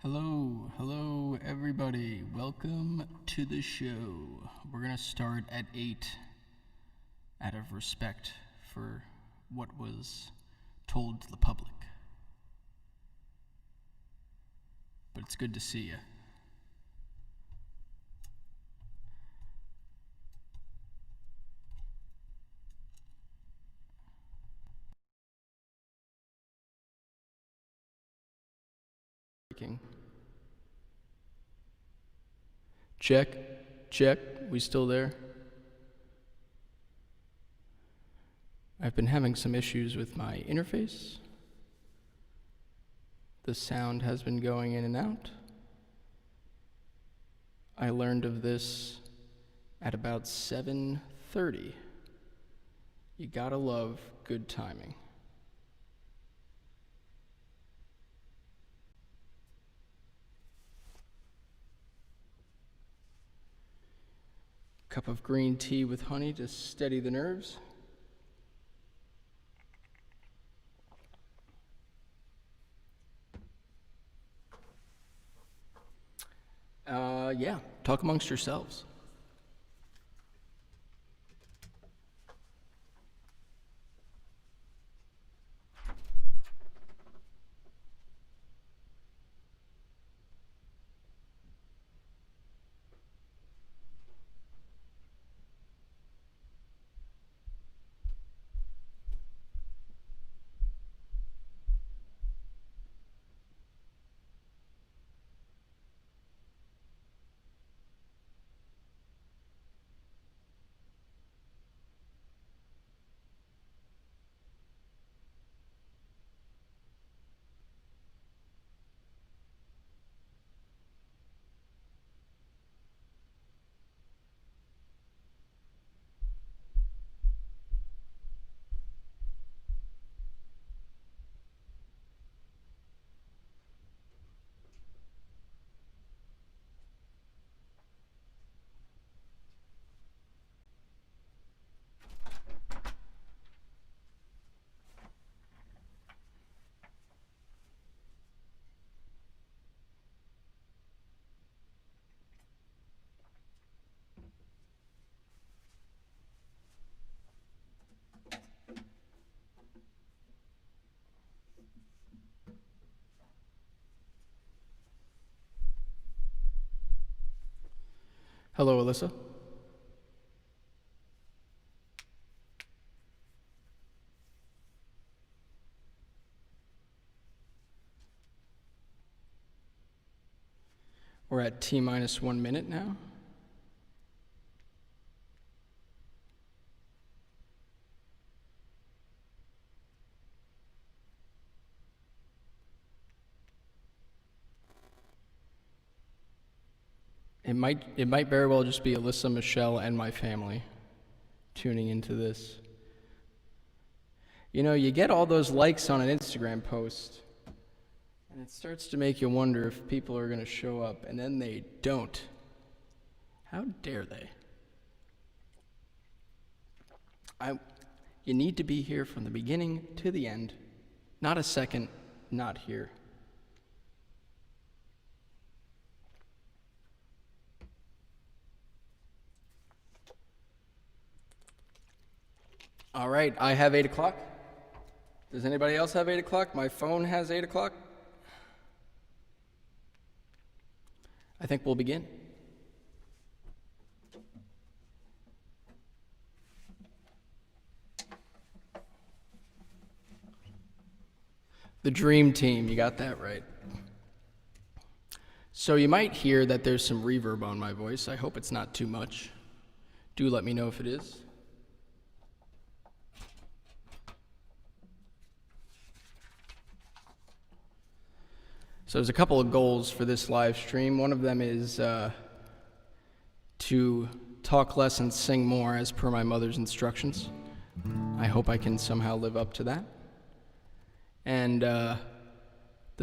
Hello everybody. Welcome to the show. We're gonna start at 8 out of respect for what was told to the public. But it's good to see you. Check. We still there? I've been having some issues with my interface. The sound has been going in and out. I learned of this at about 7:30. You gotta love good timing. Cup of green tea with honey to steady the nerves. Yeah, talk amongst yourselves. Hello, Alyssa. We're at T-minus 1 minute now. It might very well just be Alyssa, Michelle, and my family tuning into this. You know, you get all those likes on an Instagram post, and it starts to make you wonder if people are going to show up, and then they don't. How dare they? You need to be here from the beginning to the end, not a second, not here. All right, I have 8 o'clock. Does anybody else have 8 o'clock? My phone has 8 o'clock. I think we'll begin. The dream team, you got that right. So you might hear that there's some reverb on my voice. I hope it's not too much. Do let me know if it is. So there's a couple of goals for this live stream. One of them is to talk less and sing more as per my mother's instructions. I hope I can somehow live up to that. And the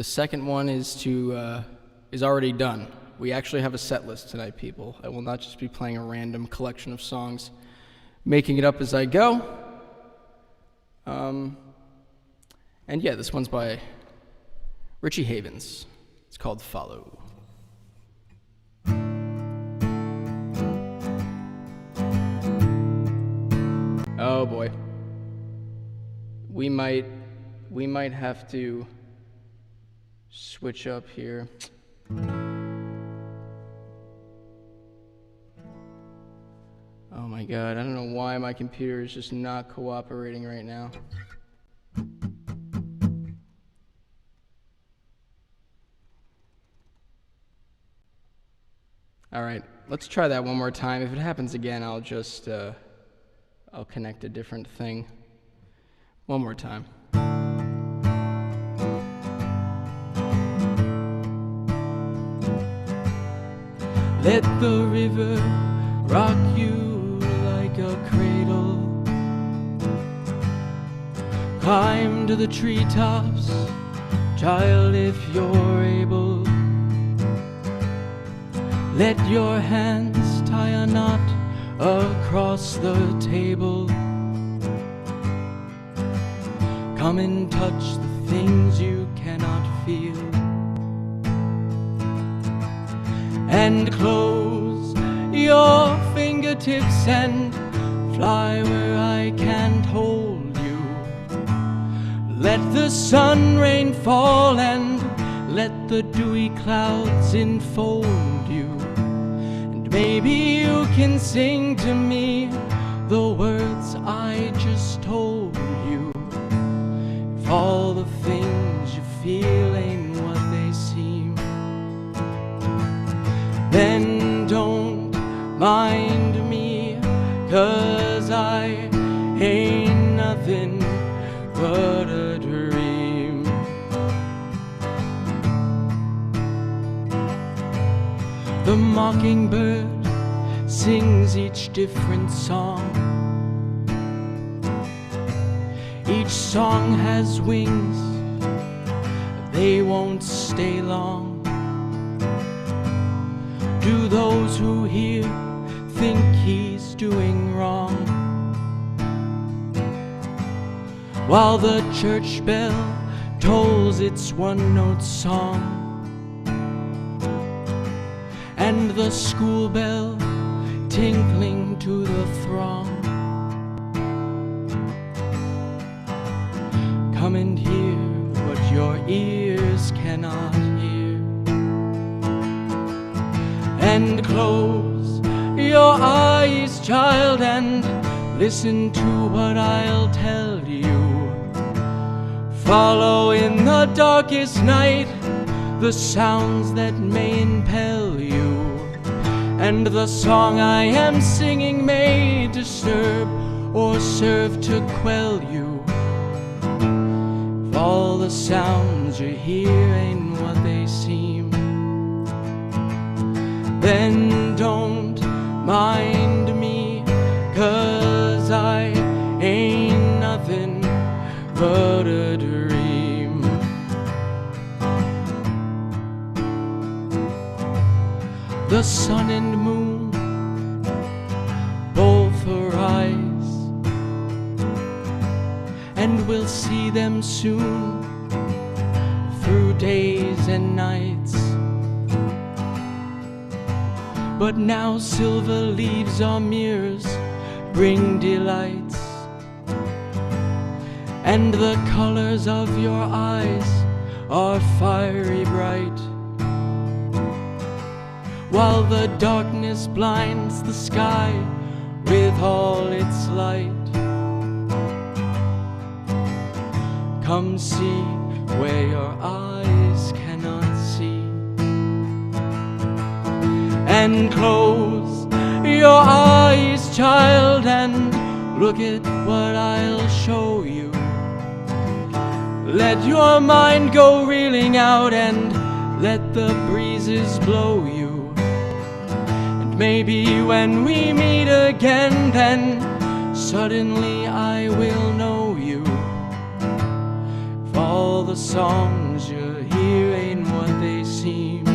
second one is already done. We actually have a set list tonight, people. I will not just be playing a random collection of songs, making it up as I go. And yeah, this one's by Richie Havens. It's called Follow. Oh boy. We might have to switch up here. Oh my god, I don't know why my computer is just not cooperating right now. Alright, let's try that one more time. If it happens again, I'll just, I'll connect a different thing. One more time. Let the river rock you like a cradle. Climb to the treetops, child, if you're able. Let your hands tie a knot across the table. Come and touch the things you cannot feel. And close your fingertips and fly where I can't hold you. Let the sun rain fall and let the dewy clouds enfold you. And maybe you can sing to me the words I just told you. If all the things you feel ain't what they seem, then don't mind me, 'cause I ain't nothing but a dream. The mockingbird sings each different song. Each song has wings, they won't stay long. Do those who hear think he's doing wrong? While the church bell tolls its one-note song, and the school bell tinkling to the throng. Come and hear what your ears cannot hear, and close your eyes, child, and listen to what I'll tell you. Follow in the darkest night the sounds that may impel you, and the song I am singing may disturb or serve to quell you. If all the sounds you hear ain't what they seem, then don't mind me, 'cause I ain't nothing but a dream. The sun and moon both arise, and we'll see them soon through days and nights. But now silver leaves our mirrors bring delights, and the colors of your eyes are fiery bright, while the darkness blinds the sky with all its light. Come see where your eyes cannot see, and close your eyes, child, and look at what I'll show you. Let your mind go reeling out and let the breezes blow you. And maybe when we meet again, then suddenly I will know you. If all the songs you hear ain't what they seem,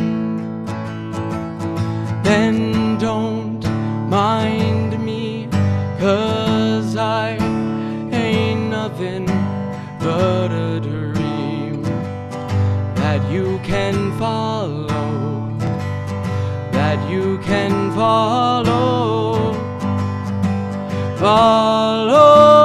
then don't mind me, 'cause I ain't nothing but a dream that you can find. follow, that you can follow, follow.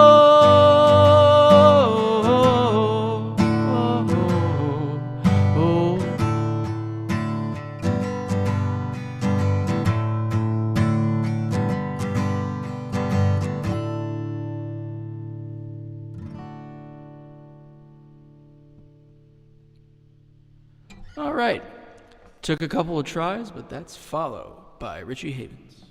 All right. Took a couple of tries, but that's Follow by Richie Havens.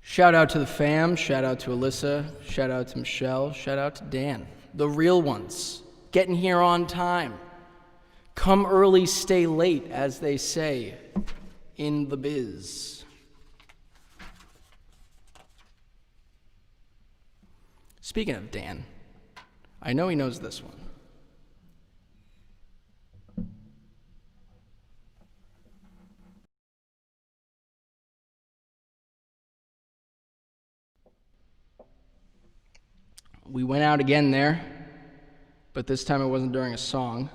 Shout out to the fam, shout out to Alyssa, shout out to Michelle, shout out to Dan. The real ones, getting here on time. Come early, stay late, as they say in the biz. Speaking of Dan, I know he knows this one. We went out again there, but this time it wasn't during a song.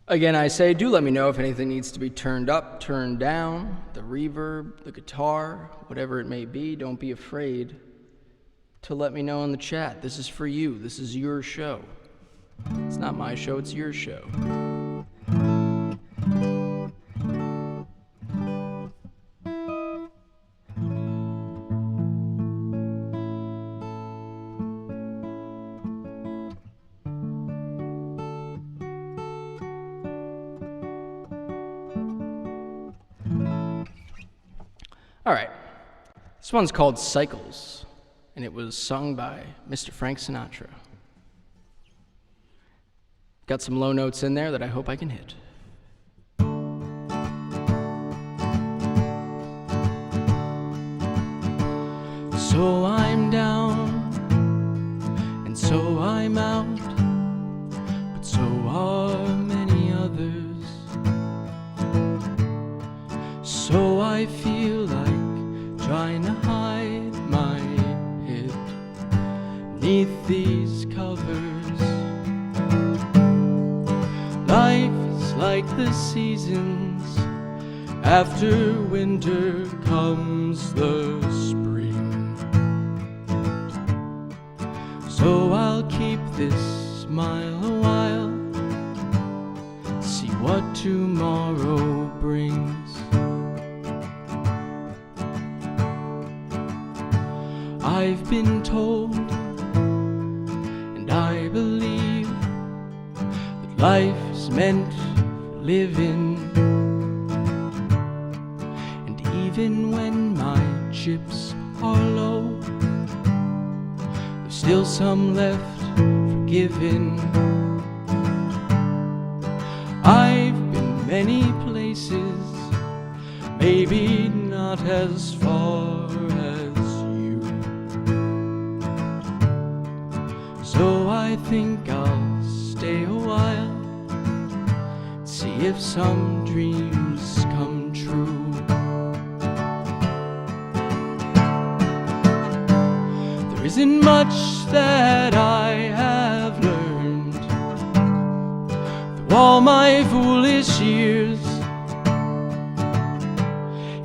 Again, I say, do let me know if anything needs to be turned up, turned down, the reverb, the guitar, whatever it may be. Don't be afraid to let me know in the chat. This is for you. This is your show. It's not my show, it's your show. All right, this one's called Cycles, and it was sung by Mr. Frank Sinatra. Got some low notes in there that I hope I can hit. So I'm down, and so I'm out, but so are many others. So I feel like trying to hide my head neath these covers. Life is like the seasons. After winter comes the spring. So I'll keep this smile a while, see what tomorrow brings. I've been told, and I believe, that life's meant for living. And even when my chips are low, there's still some left for giving. I've been many places, maybe not as far as you. So I think I'll stay a while, see if some dreams come true. There isn't much that I have learned through all my foolish years,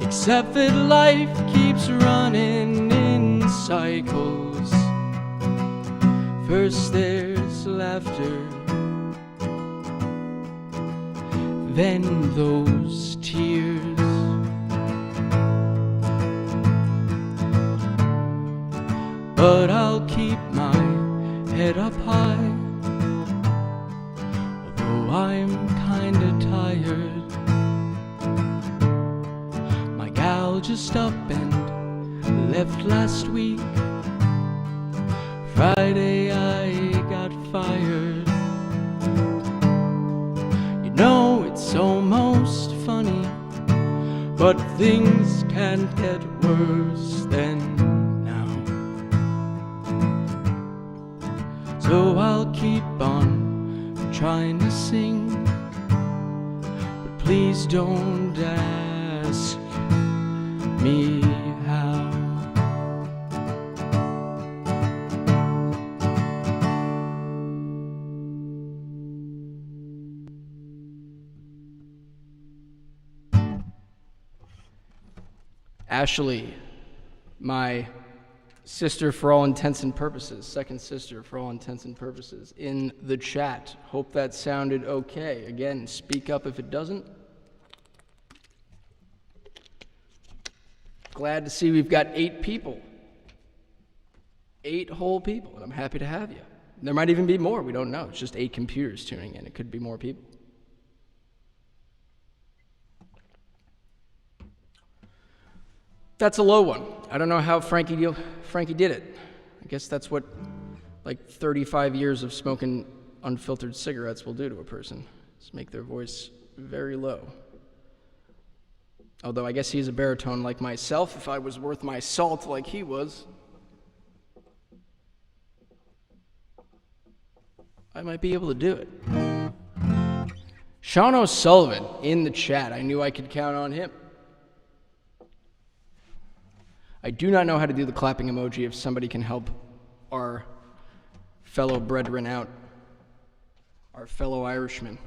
except that life keeps running in cycles. First there's laughter, then those tears. But I'll keep my head up high, although I'm kinda tired. My gal just up and left last week. Friday I got fired. You know, it's almost funny, but things can't get worse than now. So I'll keep on trying to sing, but please don't ask me how. Ashley, my sister for all intents and purposes, second sister for all intents and purposes, in the chat. Hope that sounded okay. Again, speak up if it doesn't. Glad to see we've got 8 people. 8 whole people, and I'm happy to have you. There might even be more, we don't know. It's just 8 computers tuning in. It could be more people. That's a low one. I don't know how Frankie did it. I guess that's what like 35 years of smoking unfiltered cigarettes will do to a person. Just make their voice very low. Although I guess he's a baritone like myself. If I was worth my salt like he was, I might be able to do it. Sean O'Sullivan in the chat. I knew I could count on him. I do not know how to do the clapping emoji. If somebody can help our fellow brethren out, our fellow Irishmen.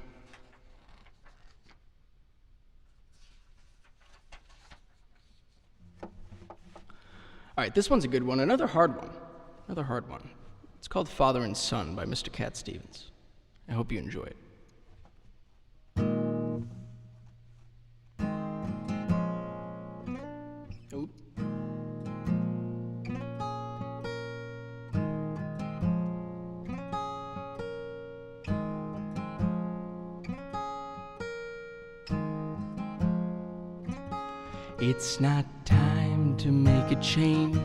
All right, this one's a good one. Another hard one. It's called Father and Son by Mr. Cat Stevens. I hope you enjoy it. Oop. It's not time to make a change.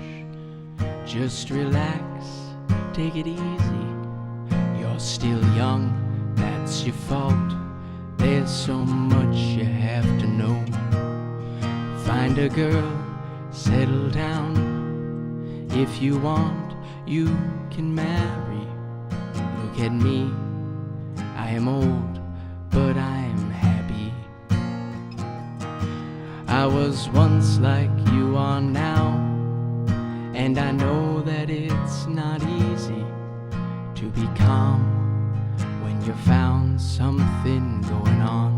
Just relax, take it easy. You're still young, that's your fault. There's so much you have to know. Find a girl, settle down. If you want, you can marry. Look at me, I am old, but I am happy. I was once like you are now, and I know that it's not easy to be calm when you've found something going on.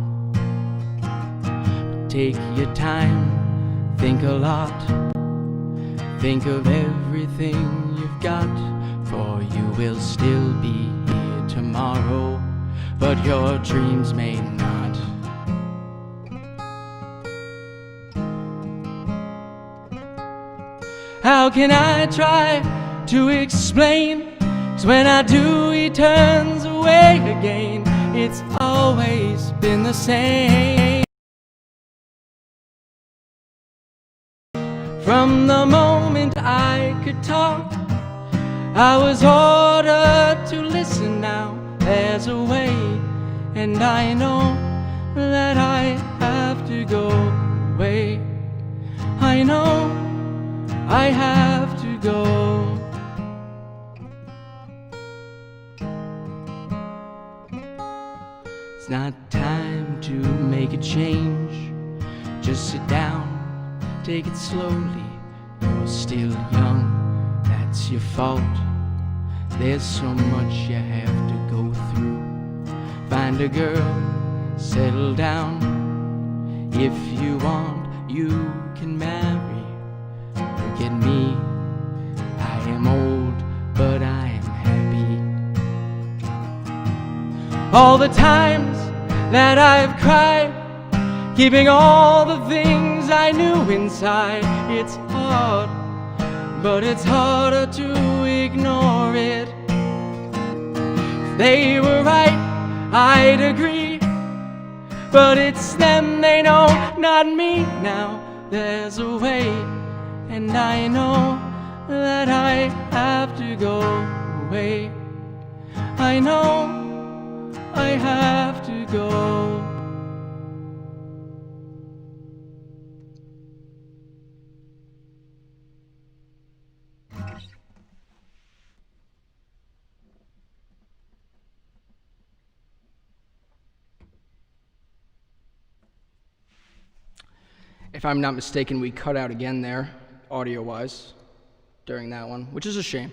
But take your time, think a lot, think of everything you've got, for you will still be here tomorrow, but your dreams may not. How can I try to explain? 'Cause when I do, he turns away again. It's always been the same. From the moment I could talk, I was ordered to listen. Now there's a way, and I know that I have to go away. I know I have to go. It's not time to make a change. Just sit down, take it slowly. You're still young, that's your fault. There's so much you have to go through. Find a girl, settle down. If you want, you can marry. Look at me, I am old, but I am happy. All the times that I've cried, keeping all the things I knew inside. It's hard, but it's harder to ignore it. If they were right, I'd agree, but it's them they know, not me. Now there's a way, and I know that I have to go away. I know I have to go. If I'm not mistaken, we cut out again there, audio-wise, during that one, which is a shame.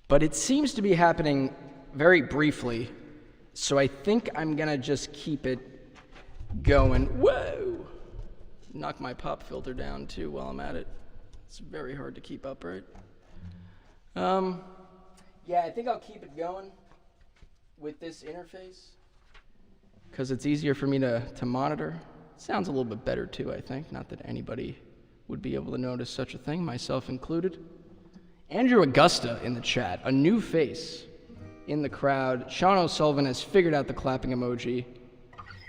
But it seems to be happening very briefly, so I think I'm gonna just keep it going. Whoa! Knock my pop filter down too while I'm at it. It's very hard to keep up, right? Yeah, I think I'll keep it going with this interface because it's easier for me to monitor. Sounds a little bit better too, I think. Not that anybody would be able to notice such a thing, myself included. Andrew Augusta in the chat, a new face in the crowd. Sean O'Sullivan has figured out the clapping emoji.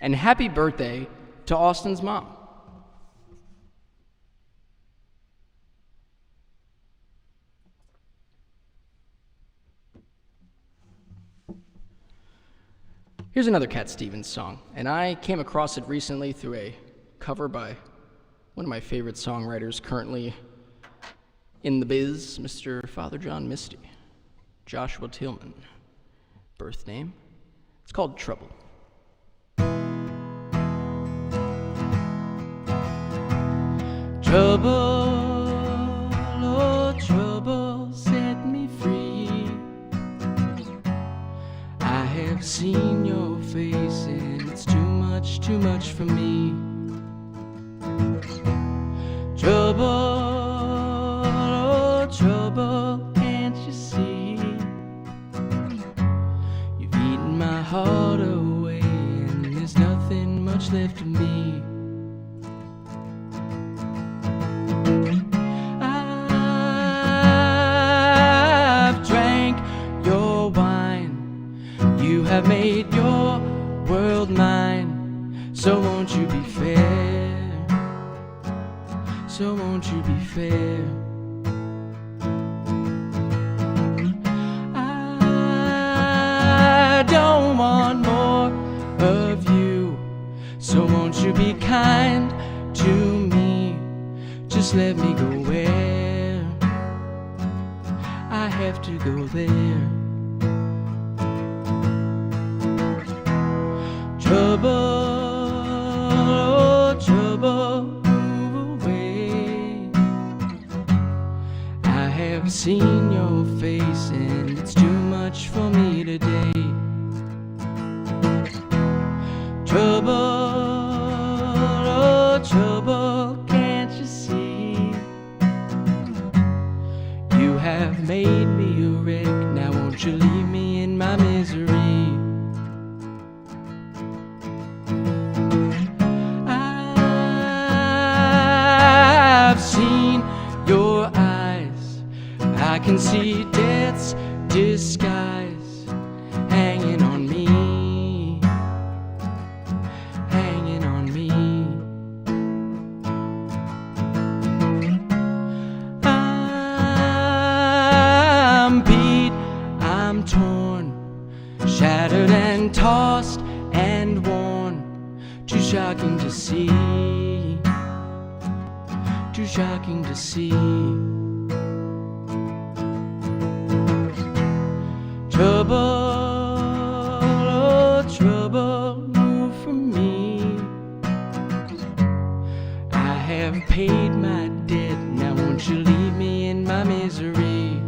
And happy birthday to Austin's mom. Here's another Cat Stevens song, and I came across it recently through a cover by one of my favorite songwriters currently in the biz, Mr. Father John Misty, Joshua Tillman, birth name. It's called Trouble. Trouble, oh trouble, set me free. I have seen your face and it's too much for me. Trouble, oh trouble, can't you see? You've eaten my heart away and there's nothing much left of me. I've drank your wine, you have made your world mine, so won't you be fair, so won't you be fair. I don't want more of you, so won't you be kind to me, just let me go where I have to go there. Trouble, oh trouble, move away. I have seen your face and it's too much for me today. Trouble, oh trouble, can't you see? You have made me a wreck, now won't you leave me in my misery? I've seen your eyes, I can see death's disguise hanging on me, hanging on me. I'm beat, I'm torn, shattered and tossed and worn, too shocking to see, too shocking to see. Trouble, oh trouble, move from me. I have paid my debt, now won't you leave me in my misery?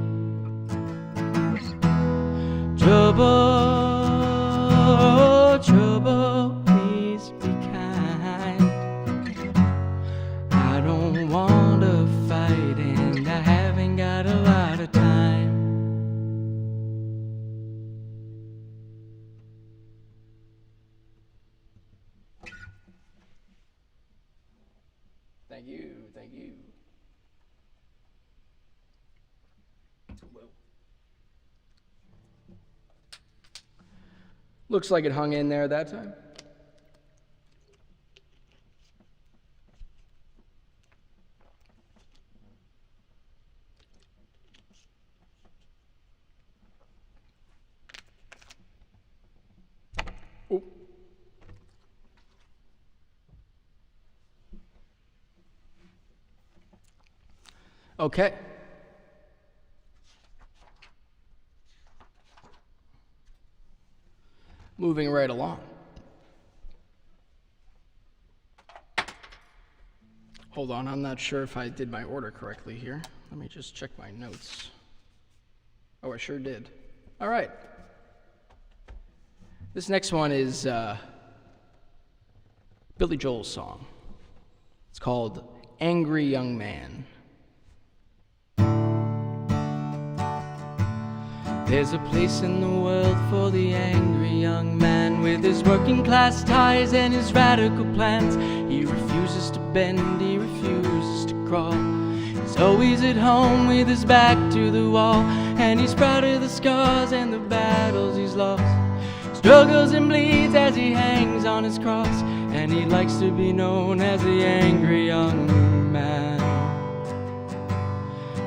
Trouble, oh trouble, please be kind. I don't want to fight and I haven't got a lot of time. Thank you, thank you. Whoa. Looks like it hung in there that time. Oh. Okay. Moving right along. Hold on, I'm not sure if I did my order correctly here. Let me just check my notes. Oh, I sure did. All right. This next one is Billy Joel's song. It's called Angry Young Man. There's a place in the world for the angry young man with his working class ties and his radical plans. He refuses to bend, he refuses to crawl. He's always at home with his back to the wall, and he's proud of the scars and the battles he's lost. Struggles and bleeds as he hangs on his cross, and he likes to be known as the angry young man.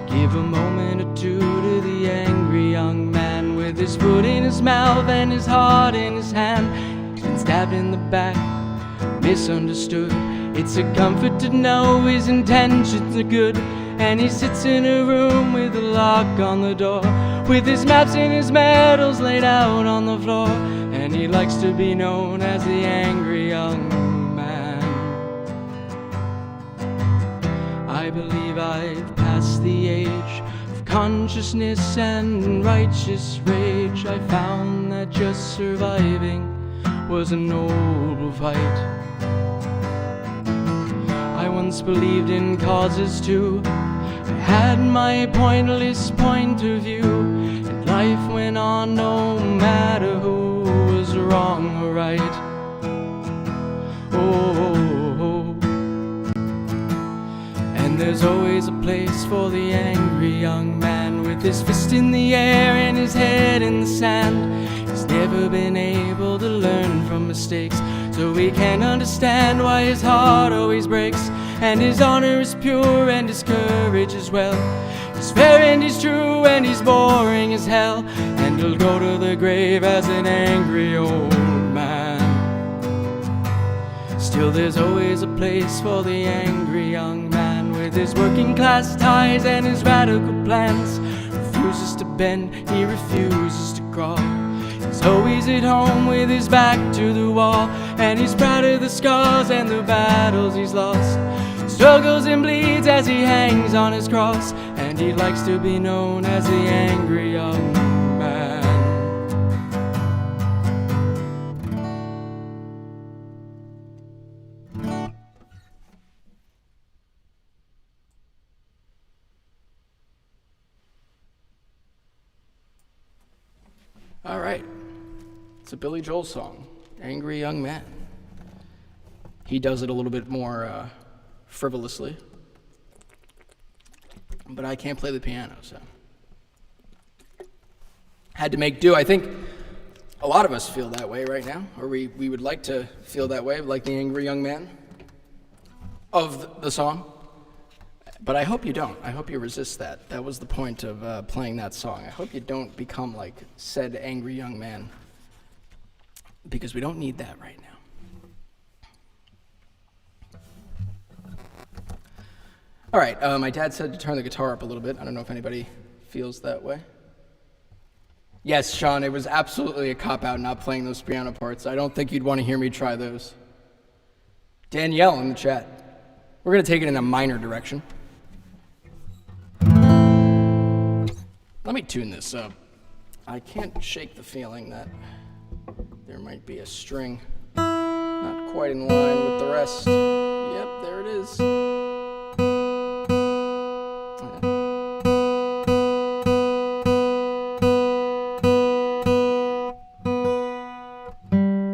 Give a moment or two to the angry young man with his foot in his mouth and his heart in his hand. He's been stabbed in the back, misunderstood. It's a comfort to know his intentions are good. And he sits in a room with a lock on the door, with his maps and his medals laid out on the floor. And he likes to be known as the angry young man. I believe I've passed the age of consciousness and righteous rage. I found that just surviving was a noble fight. I once believed in causes too. I had my pointless point of view, and life went on no matter who was wrong or right. Oh. And there's always a place for the angry young man with his fist in the air and his head in the sand. He's never been able to learn from mistakes, so he can't understand why his heart always breaks. And his honor is pure and his courage as well. He's fair and he's true and he's boring as hell, and he'll go to the grave as an angry old man. Still there's always a place for the angry young man with his working class ties and his radical plans. Refuses to bend, he refuses to crawl. He's always at home with his back to the wall, and he's proud of the scars and the battles he's lost. Struggles and bleeds as he hangs on his cross, and he likes to be known as the angry young man. All right. It's a Billy Joel song, Angry Young Man. He does it a little bit more frivolously, but I can't play the piano, so had to make do. I think a lot of us feel that way right now, or we would like to feel that way, like the angry young man of the song. But I hope you don't. I hope you resist that. That was the point of playing that song. I hope you don't become like said angry young man, because we don't need that right now. All right, my dad said to turn the guitar up a little bit. I don't know if anybody feels that way. Yes, Sean, it was absolutely a cop-out not playing those piano parts. I don't think you'd want to hear me try those. Danielle in the chat. We're going to take it in a minor direction. Let me tune this up. I can't shake the feeling that there might be a string not quite in line with the rest. Yep, there it is.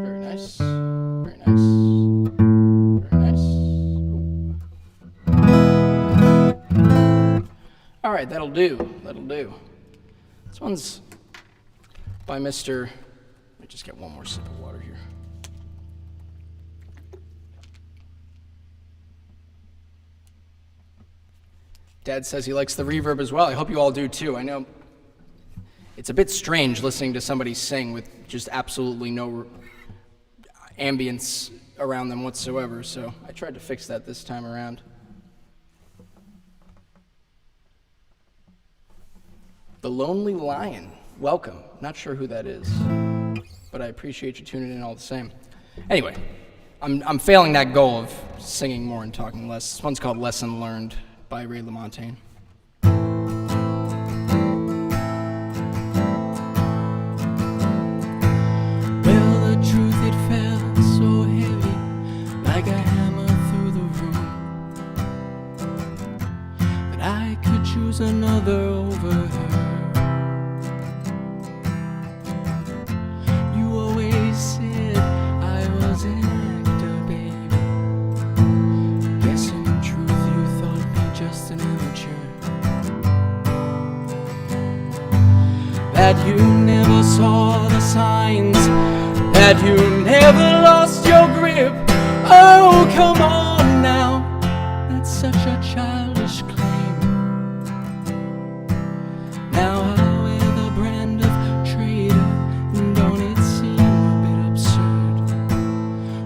Very nice. Very nice. Very nice. Ooh. All right, that'll do. That'll do. This one's by Mr. Let me just get one more sip of water here. Dad says he likes the reverb as well. I hope you all do too. I know it's a bit strange listening to somebody sing with just absolutely no ambience around them whatsoever, so I tried to fix that this time around. The Lonely Lion. Welcome. Not sure who that is, but I appreciate you tuning in all the same. Anyway, I'm failing that goal of singing more and talking less. This one's called Lesson Learned by Ray LaMontagne. Well, the truth, it fell so heavy, like a hammer through the room, that I could choose another over her. You always said I was an actor, baby. Guess in truth you thought me just an amateur. That you never saw the signs, that you never lost your grip. Oh, come on now, that's such a childish claim. Now I wear the brand of traitor, and don't it seem a bit absurd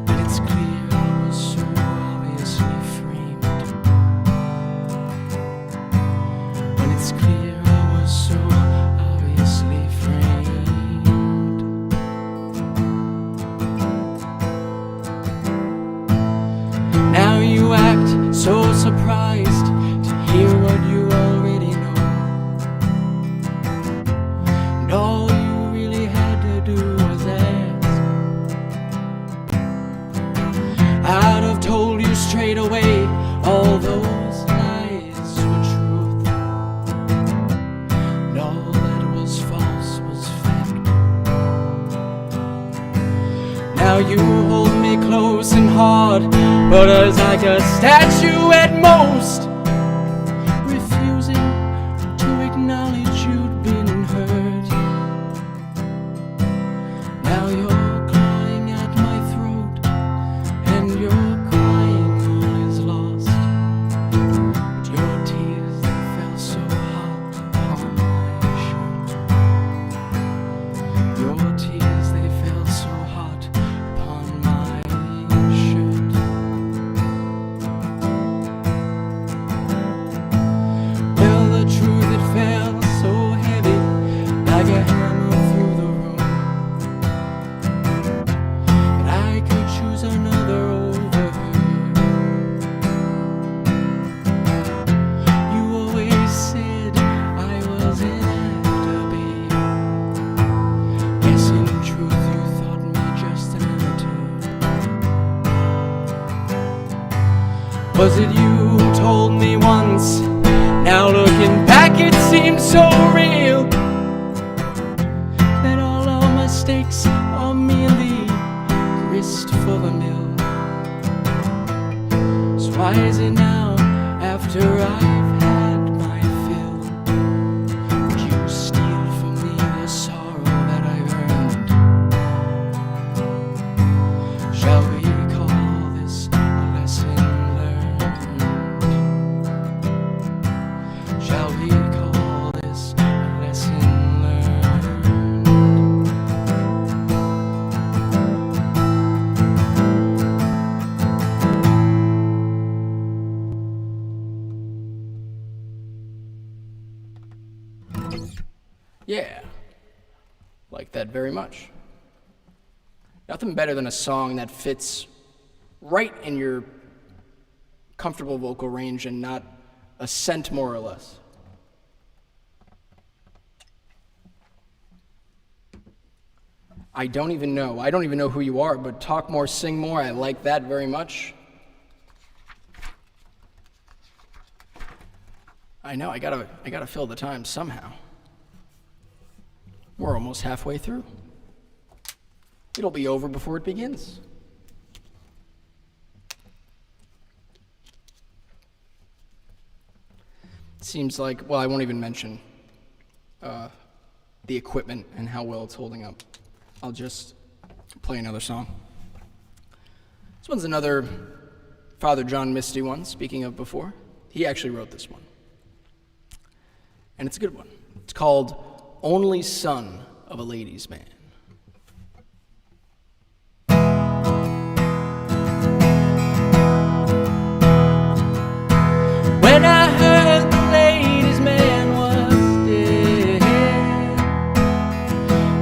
when it's clear I was so obviously framed? When it's clear I was so obviously framed. Now you act so surprised to hear what you already know, and all you really had to do was ask. I'd have told you straight away all those lies were truth, and all that was false was fact. Now you hold me close and hard, but as like a statue at most, refusing to acknowledge you'd been hurt. Now you're clawing at my throat, and you're crying all is lost. But your tears, they fell so hot upon my shirt. Your tears, they fell so hot upon my shirt. Well, the truth, it fell so heavy, like a hammer through the room, that I could choose another over her. You always said I was an actor, babe. Guess in truth you thought me just an amateur. Was it you who told me once? Now looking back, it seems so real, that all our mistakes are merely grist for the mill. So why is it now, after I've had my fill, would you steal from me the sorrow that I've earned? Shall we call this a lesson learned? Shall we call this a lesson learned? Yeah, like that very much. Nothing better than a song that fits right in your comfortable vocal range and not a cent more or less. I don't even know who you are, but talk more, sing more. I like that very much. I know, I gotta fill the time somehow. We're almost halfway through. It'll be over before it begins. Seems like, well, I won't even mention the equipment and how well it's holding up. I'll just play another song. This one's another Father John Misty one, speaking of before. He actually wrote this one. And it's a good one. It's called Only Son of a Ladies' Man. When I heard the ladies' man was dead,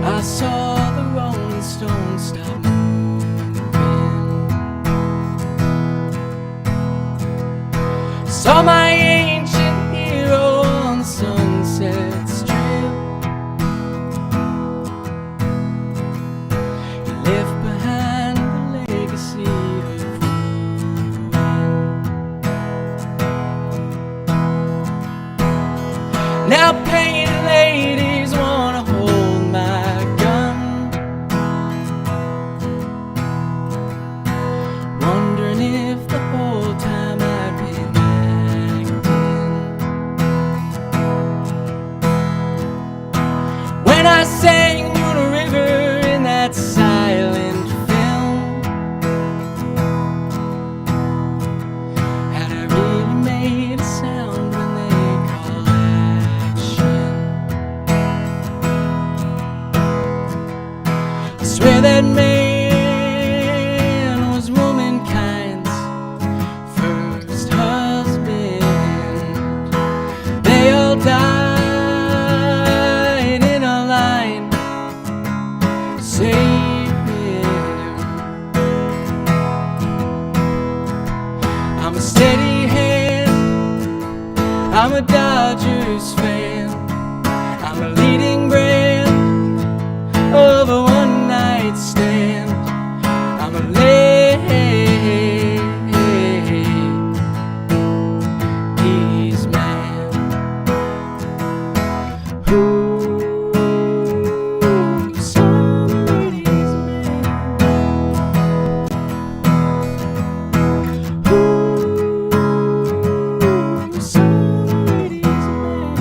I saw the Rolling Stones stop moving. saw my ancient hero on Sunset Strip. He left behind a legacy of ruin. Now painted ladies wanna hold my gun, wondering if the whole time I'd been acting. When I sang Moon River in that silent film, had I really made a sound when they call action? I swear that man was womankind's first husband. They all died in a line, save him. I'm a steady hand, I'm a Dodgers fan, I'm a leading brand of a one-night stand. I'm a ladies' man. Ooh, some ladies' man. Ooh, some ladies' man.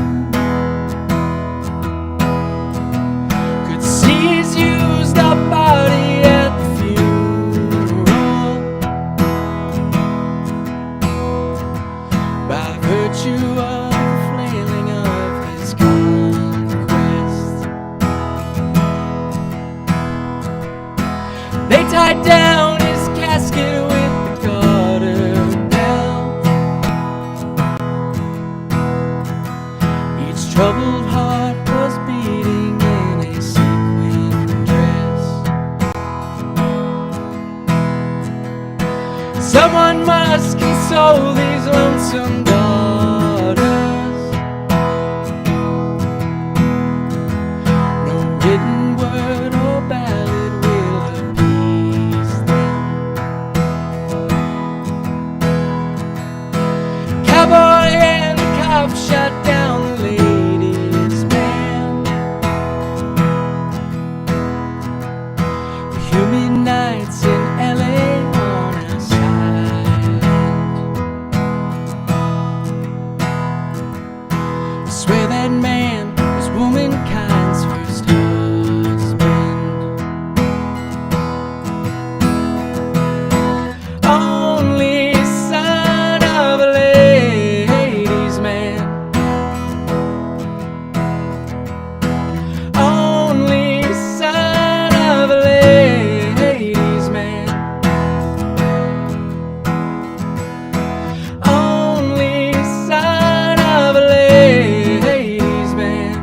Could see his used up body at the funeral, by virtue of the flailing of his conquest. They tied down his casket with the garter belt. Each troubled heart was beating in a sequin dress. Someone must console these lonesome daughters. No written word or ballad will appease them. Cowboy and the cop shot down the ladies' man. The humid nights in LA on our silent. I swear that man was womankind's first husband. Only son of a ladies' man. Only son of a ladies' man. Only son of a ladies' man.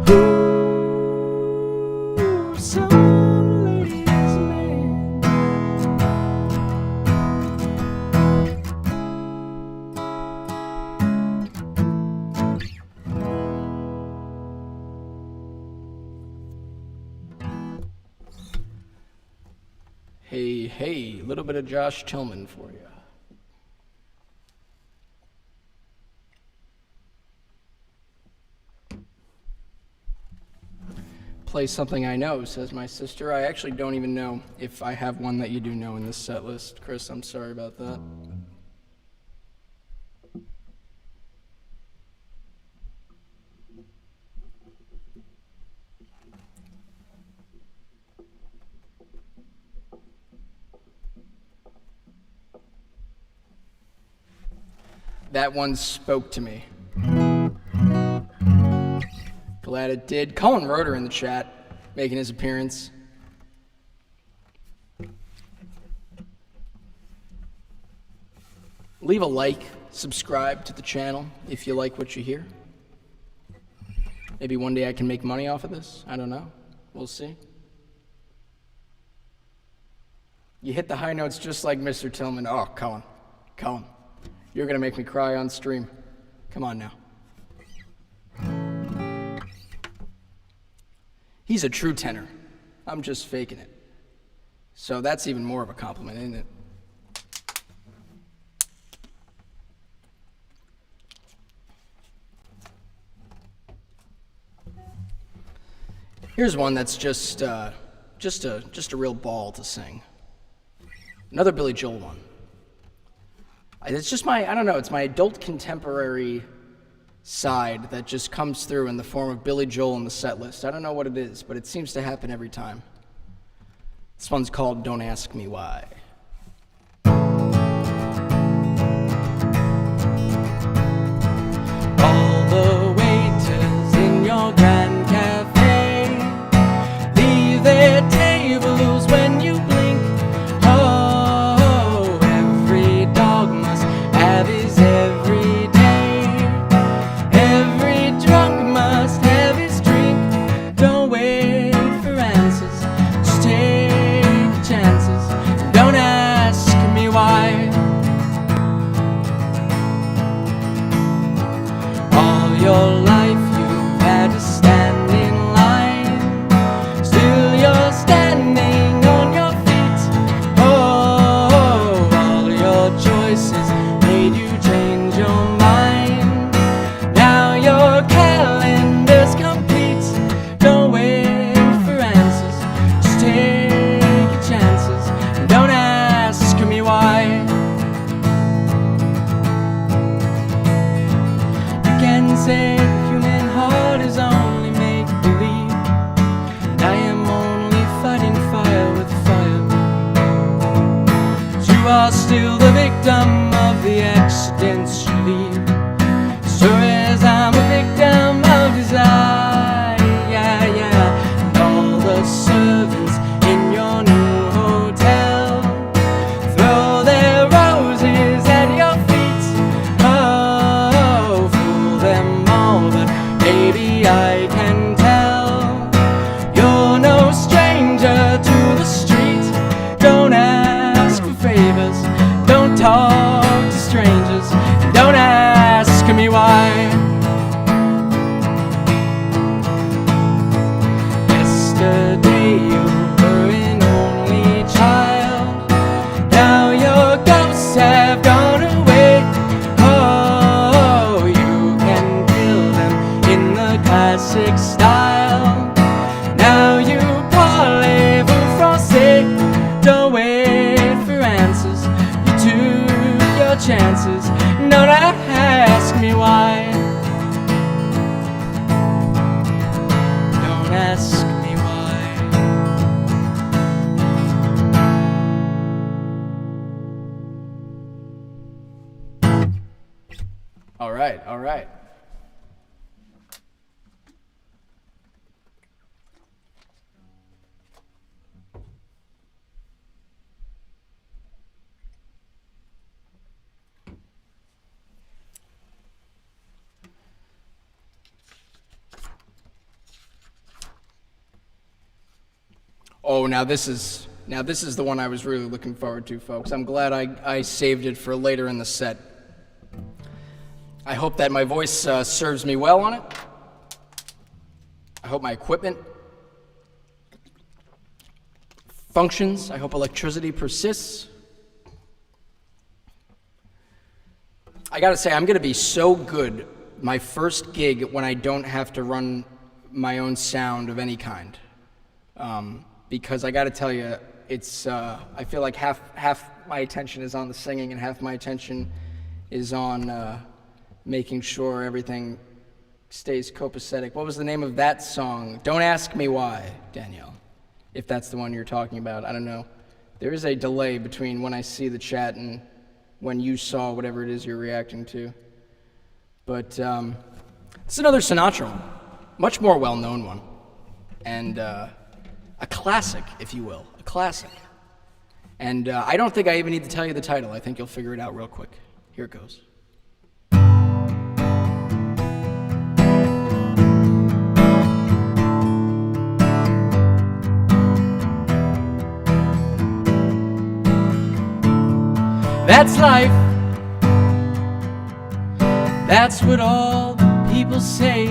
Ooh, some ladies' man. Hey, hey, a little bit of Josh Tillman for you. Play something I know, says my sister. I actually don't even know if I have one that you do know in this set list. Chris, I'm sorry about that. That one spoke to me. Glad it did. Colin Roeder in the chat, making his appearance. Leave a like, subscribe to the channel if you like what you hear. Maybe one day I can make money off of this. I don't know. We'll see. You hit the high notes just like Mr. Tillman. Oh, Cullen, you're gonna make me cry on stream. Come on now. He's a true tenor. I'm just faking it. So that's even more of a compliment, isn't it? Here's one that's just a real ball to sing. Another Billy Joel one. It's just I don't know, it's my adult contemporary side that just comes through in the form of Billy Joel in the set list. I don't know what it is, but it seems to happen every time. This one's called Don't Ask Me Why. All the waiters in your grand cafe leave their tables when you blink. Oh, every dog must have his every day. Every drunk must have his drink. Don't wait for answers, just take your chances. Don't ask me why. All your life you've had to stand in line. Still you're standing on your feet. Oh, all your choices made you change your mind. Now your calendar's complete. Don't wait for answers, just take your chances. Don't ask me why. You can say the human heart is only make-believe, and I am only fighting fire with fire. But you are still the victim of the accidents you leave. Sure as I'm a victim of desire, yeah, yeah. And all the servants in your new hotel throw their roses at your feet. Oh, fool them all, but baby, I can tell you're no stranger to the street. Don't ask for favors, don't talk to strangers, and don't ask me why. Yesterday you were an only child. Now your ghosts have gone away. Oh, you can kill them in the classic style. Now you parlez-vous français. Don't wait for answers, you took your chances. Don't ask me why. Don't ask me why. All right, all right. Oh, now this is the one I was really looking forward to, folks. I'm glad I saved it for later in the set. I hope that my voice serves me well on it. I hope my equipment functions. I hope electricity persists. I gotta say, I'm gonna be so good my first gig when I don't have to run my own sound of any kind. Because I gotta tell you, it's I feel like half my attention is on the singing and half my attention is on making sure everything stays copacetic. What was the name of that song? Don't Ask Me Why, Danielle, if that's the one you're talking about. I don't know. There is a delay between when I see the chat and when you saw whatever it is you're reacting to. But it's another Sinatra one, much more well-known one, and a classic, if you will, a classic. And I don't think I even need to tell you the title. I think you'll figure it out real quick. Here it goes. That's life. That's what all the people say.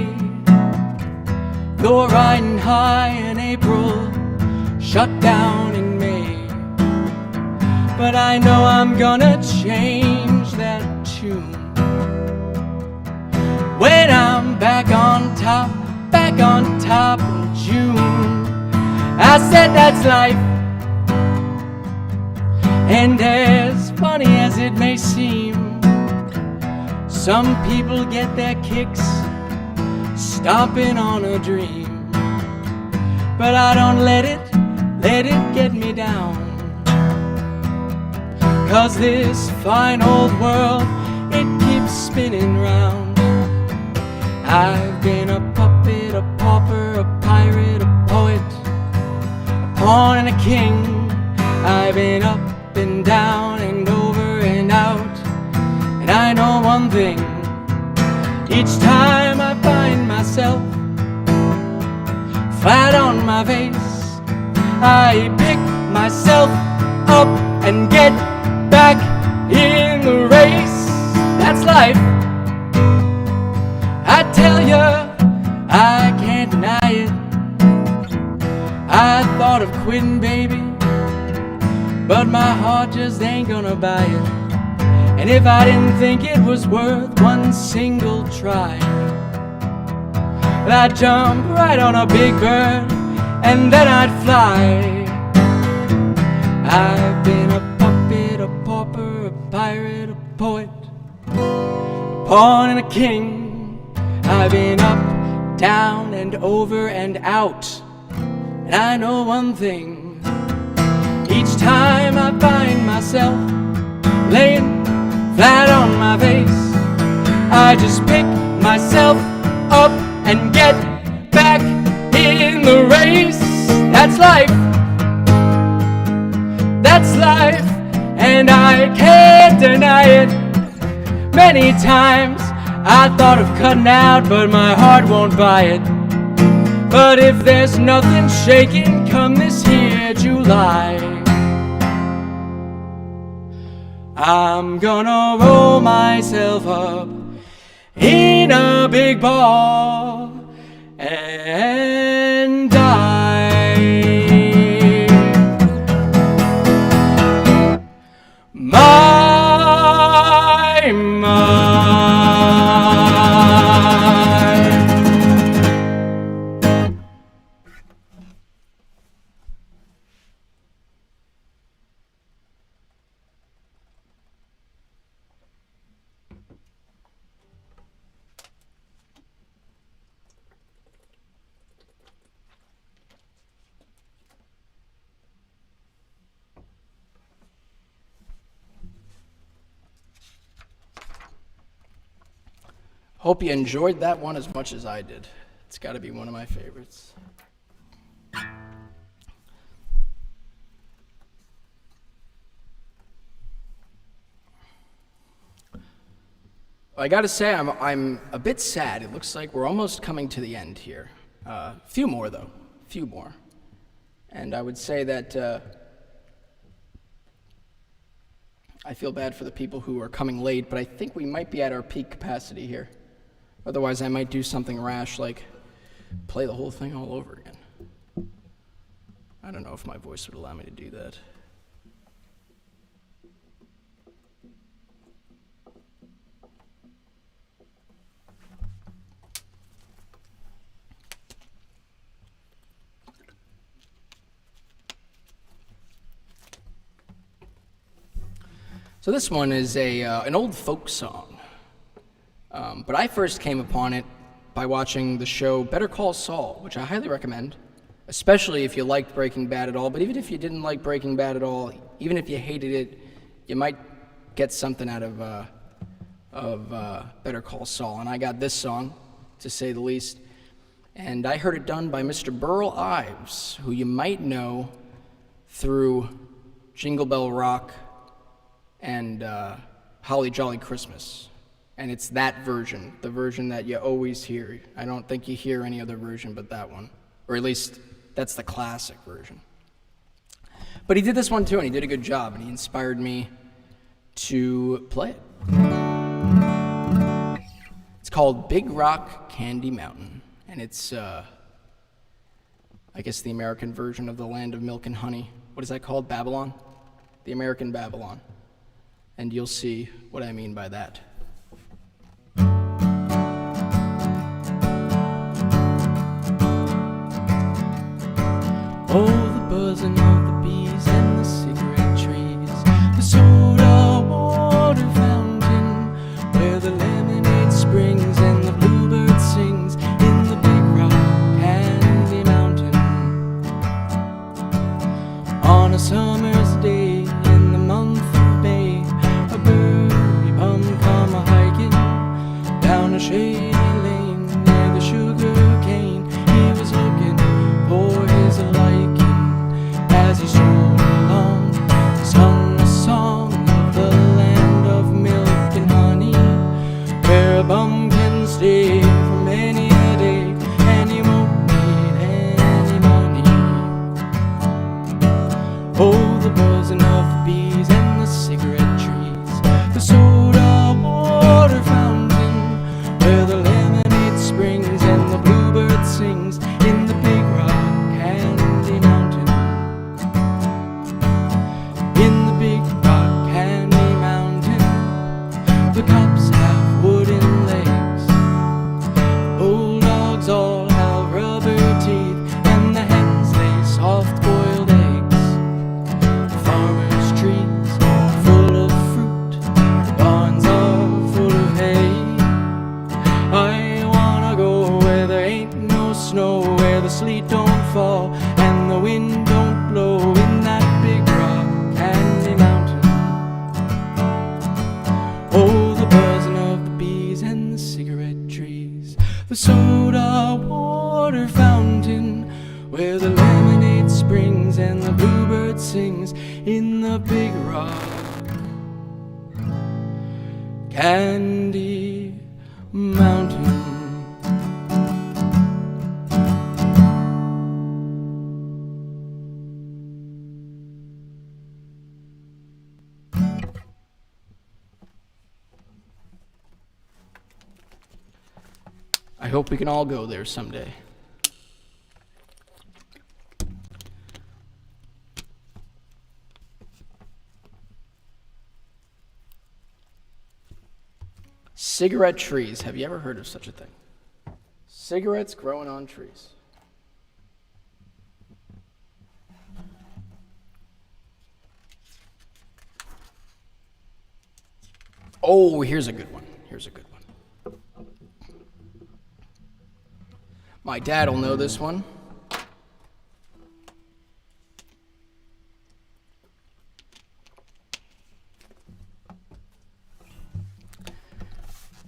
You're riding high in April, shut down in May. But I know I'm gonna change that tune when I'm back on top in June. I said that's life. And as funny as it may seem, some people get their kicks stomping on a dream. But I don't let it get me down. 'Cause this fine old world, it keeps spinning round. I've been a puppet, a pauper, a pirate, a poet, a pawn and a king. I've been up and down and over and out. And I know one thing, each time I find myself flat on my face, I pick myself up and get back in the race. That's life. I tell you, I can't deny it. I thought of quitting, baby, but my heart just ain't gonna buy it. And if I didn't think it was worth one single try, I'd jump right on a big bird and then I'd fly. I've been a puppet, a pauper, a pirate, a poet, a pawn and a king. I've been up, down and over and out. And I know one thing, each time I find myself laying flat on my face, I just pick myself up and get back in the race. That's life. That's life, and I can't deny it. Many times I thought of cutting out, but my heart won't buy it. But if there's nothing shaking come this here July, I'm gonna roll myself up in a big ball and die. My mind. Hope you enjoyed that one as much as I did. It's got to be one of my favorites. I got to say, I'm a bit sad. It looks like we're almost coming to the end here. Few more, though. Few more. And I would say that I feel bad for the people who are coming late, but I think we might be at our peak capacity here. Otherwise, I might do something rash like play the whole thing all over again. I don't know if my voice would allow me to do that. So this one is an old folk song. But I first came upon it by watching the show Better Call Saul, which I highly recommend, especially if you liked Breaking Bad at all. But even if you didn't like Breaking Bad at all, even if you hated it, you might get something out of Better Call Saul. And I got this song, to say the least. And I heard it done by Mr. Burl Ives, who you might know through Jingle Bell Rock and Holly Jolly Christmas. And it's that version, the version that you always hear. I don't think you hear any other version but that one. Or at least, that's the classic version. But he did this one too, and he did a good job, and he inspired me to play it. It's called Big Rock Candy Mountain, and it's, I guess, the American version of the Land of Milk and Honey. What is that called? Babylon? The American Babylon. And you'll see what I mean by that. Oh, the buzzing of the bees and the cigarette trees, the soda water fountain, where the lemonade springs and the bluebird sings in the Big Rock Candy Mountain. On a summer's day in the month of May, a birdie bum come a-hiking down a shady lane near the sugar cane. He was looking for his liking as he strolled along, sung a song of the land of milk and honey, where a bum can stay for many a day and he won't need any money. Oh, the buzzing of the bees and the cigarette trees, the soda water fountain, where the lemonade springs and the bluebird sings in the Big Rock Candy Mountain. In the Big Rock Candy Mountain, the cops have wooden legs, bulldogs all have rubber teeth, and the hens lay soft-boiled eggs. The farmers' trees are full of fruit, the barns are full of hay. I wanna go where there ain't no snow, where the sleet don't fall and the wind don't blow, in that Big Rock Candy Mountain. Oh, the buzzing of the bees and the cigarette trees, the soda water fountain, where the lemonade springs and the bluebird sings in the Big Rock Candy Mountain. I hope we can all go there someday. Cigarette trees. Have you ever heard of such a thing? Cigarettes growing on trees. Oh, here's a good one. Here's a good one. My dad will know this one.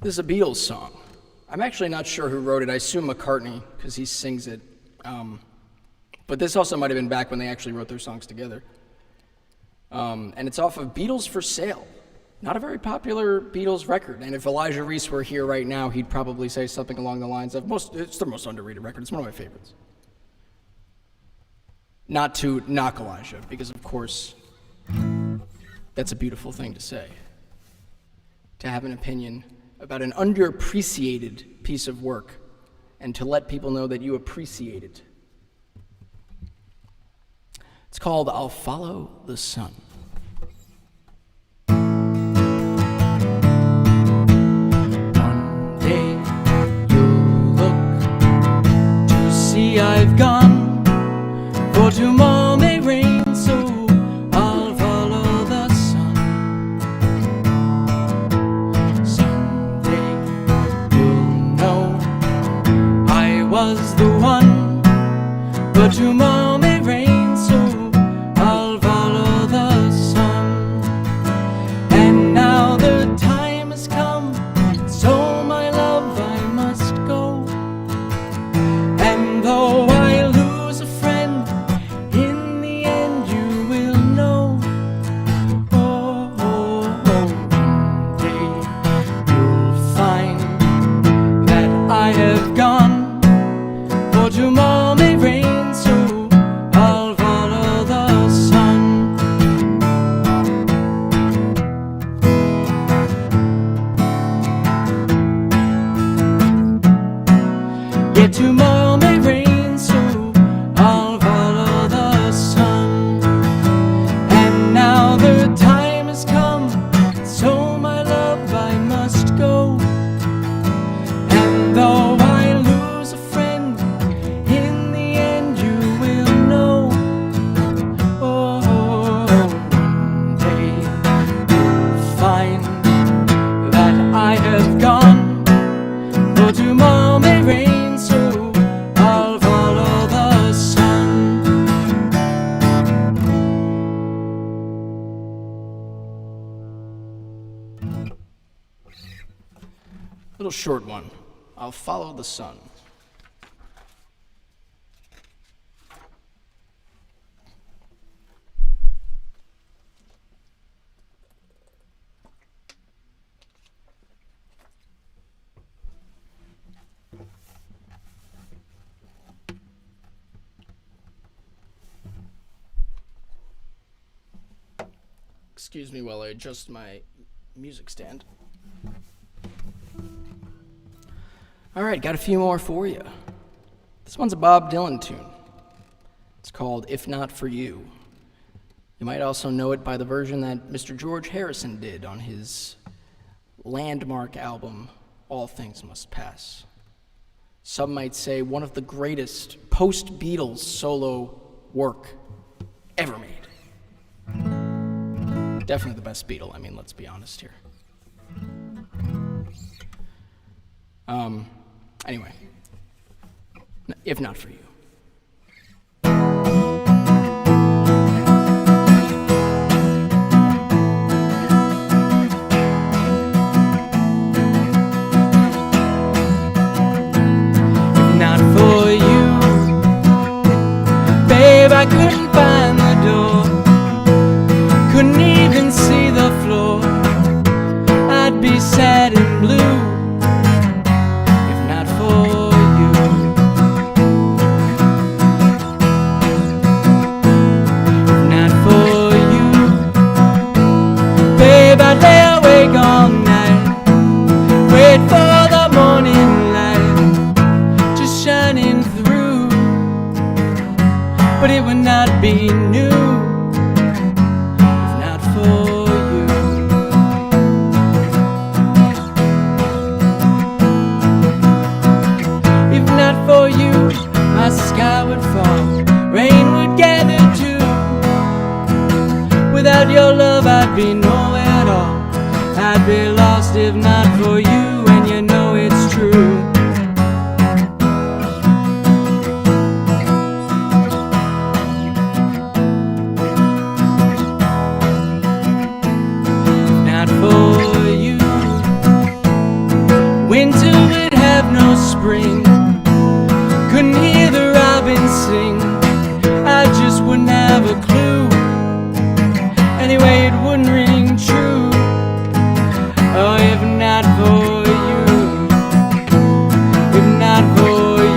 This is a Beatles song. I'm actually not sure who wrote it. I assume McCartney, because he sings it. But this also might have been back when they actually wrote their songs together. And it's off of Beatles for Sale. Not a very popular Beatles record. And if Elijah Reese were here right now, he'd probably say something along the lines of, it's the most underrated record. It's one of my favorites. Not to knock Elijah, because of course, that's a beautiful thing to say. To have an opinion about an underappreciated piece of work, and to let people know that you appreciate it. It's called I'll Follow the Sun. One day you'll look to see I've gone, for tomorrow may rain, so I'll follow the sun. Someday you'll know I was the one, but tomorrow may rain, so I'll follow the Little short one. I'll follow the sun. Excuse me while I adjust my music stand. All right, got a few more for you. This one's a Bob Dylan tune. It's called If Not For You. You might also know it by the version that Mr. George Harrison did on his landmark album, All Things Must Pass. Some might say one of the greatest post-Beatles solo work ever made. Definitely the best Beatle, I mean, let's be honest here. Anyway, if not for you. If not for you, babe, I couldn't find the door. Couldn't even see the floor. I'd be sad and blue. If not for you. If not for you, babe, I'd lay awake all night. Wait for the morning light just shining through. But it would not be new. For you, my sky would fall, rain would gather too. Without your love, I'd be nowhere at all. I'd be lost if not for you, and you know it's true. If not for you, winter would have no spring. Couldn't hear the robins sing, I just wouldn't have a clue. Anyway, it wouldn't ring true. Oh, if not for you, if not for you.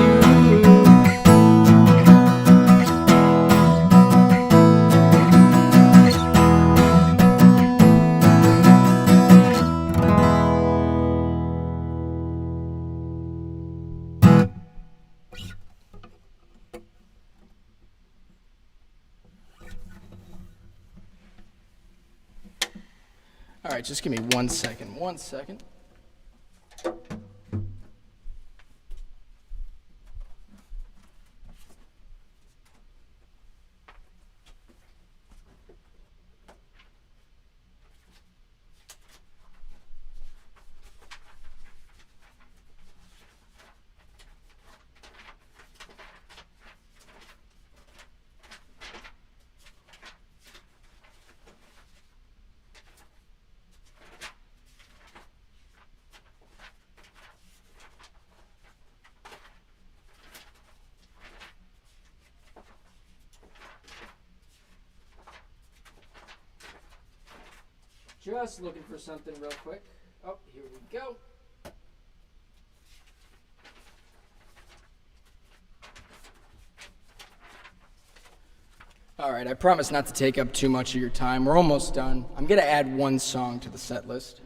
All right, just give me 1 second. 1 second. Just looking for something real quick. Oh, here we go. All right, I promise not to take up too much of your time. We're almost done. I'm going to add one song to the set list.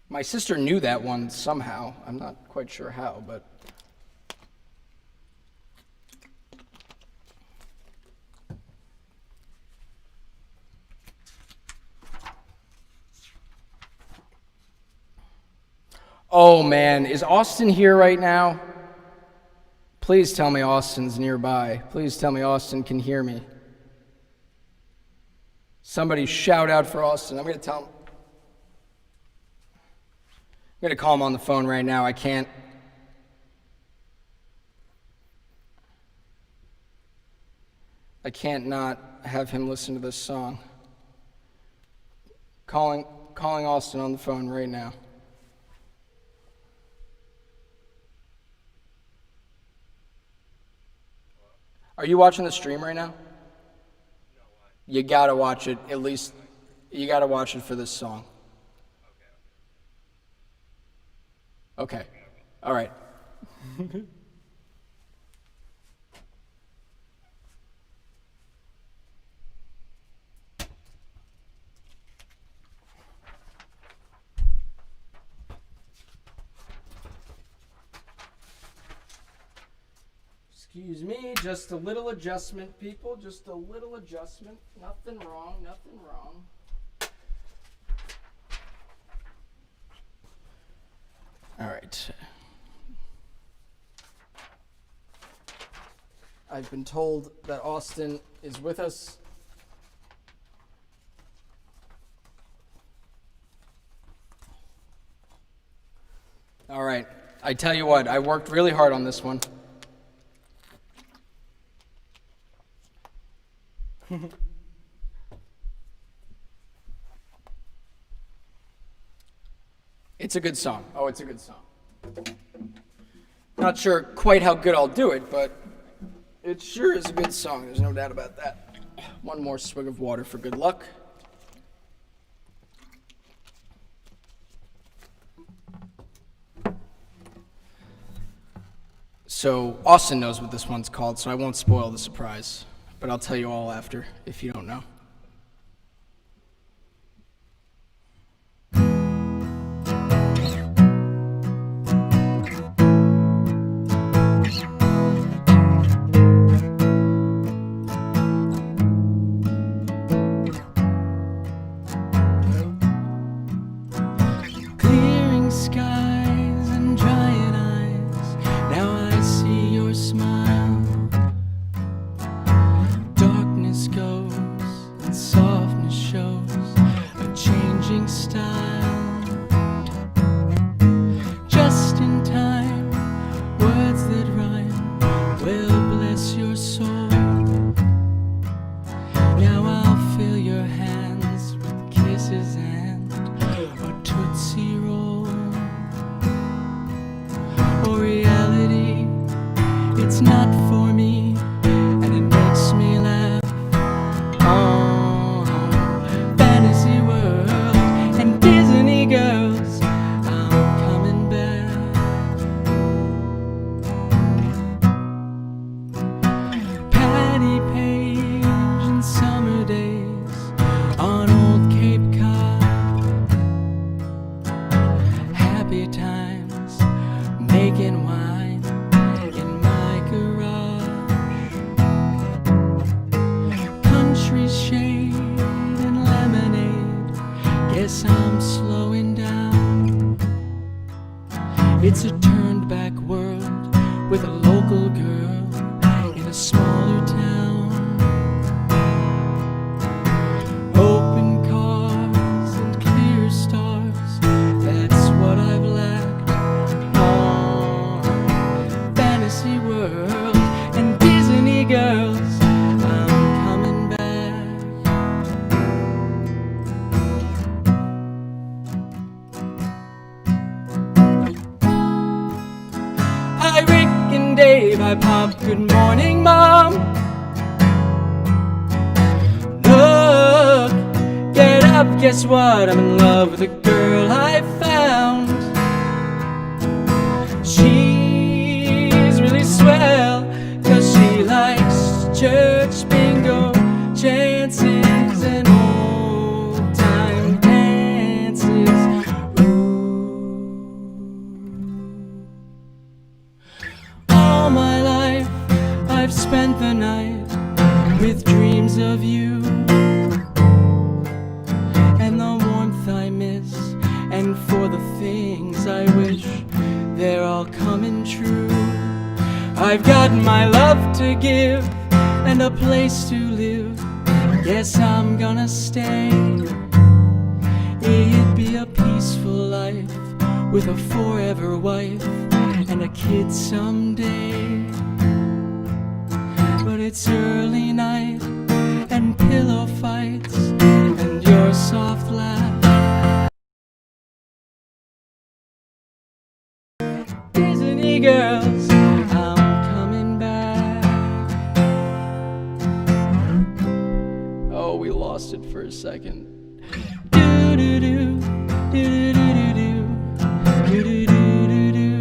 My sister knew that one somehow. I'm not quite sure how, but... Oh man, is Austin here right now? Please tell me Austin's nearby. Please tell me Austin can hear me. Somebody shout out for Austin. I'm going to tell him. I'm going to call him on the phone right now. I can't. I can't not have him listen to this song. Calling Austin on the phone right now. Are you watching the stream right now? You gotta watch it, at least, you gotta watch it for this song. Okay. All right. Excuse me, just a little adjustment, people. Just a little adjustment. Nothing wrong, nothing wrong. All right. I've been told that Austin is with us. All right. I tell you what, I worked really hard on this one. It's a good song. Oh, it's a good song. Not sure quite how good I'll do it, but it sure is a good song. There's no doubt about that. One more swig of water for good luck. So Austin knows what this one's called, so I won't spoil the surprise. But I'll tell you all after, if you don't know. Clearing skies and drying eyes, now I see your smile. Darkness goes and softness shows a changing style. Just in time, words that rhyme will bless your soul. Now I'll fill your hands with kisses and a Tootsie Roll. Oh, reality, it's not for me, and it makes me laugh. Oh, fantasy world and Disney girls, I'm coming back. Patty Page and summer days on old Cape Cod. Happy times making wine in my garage. Country shade and lemonade, guess I'm slowing down. It's a turned back world with a local girl in a smaller town. Open cars and clear stars, that's what I've lacked. Oh, fantasy world and Disney girls, I'm coming back. Hi, Rick and Dave, hi, Pop, good morning, Mom. Look, get up, guess what? I'm in love with a girl I found. She's really swell, 'cause she likes church bingo, chances, and old time dances. Ooh. All my life I've spent the night with dreams of you and the warmth I miss, and for the things I wish, they're all coming true. I've got my love to give and a place to live, guess I'm gonna stay. It'd be a peaceful life with a forever wife and a kid someday. But it's early night and pillow fights and your soft laugh. Disney girls, I'm coming back. Oh, we lost it for a second. Do do do do do do do do do do do do.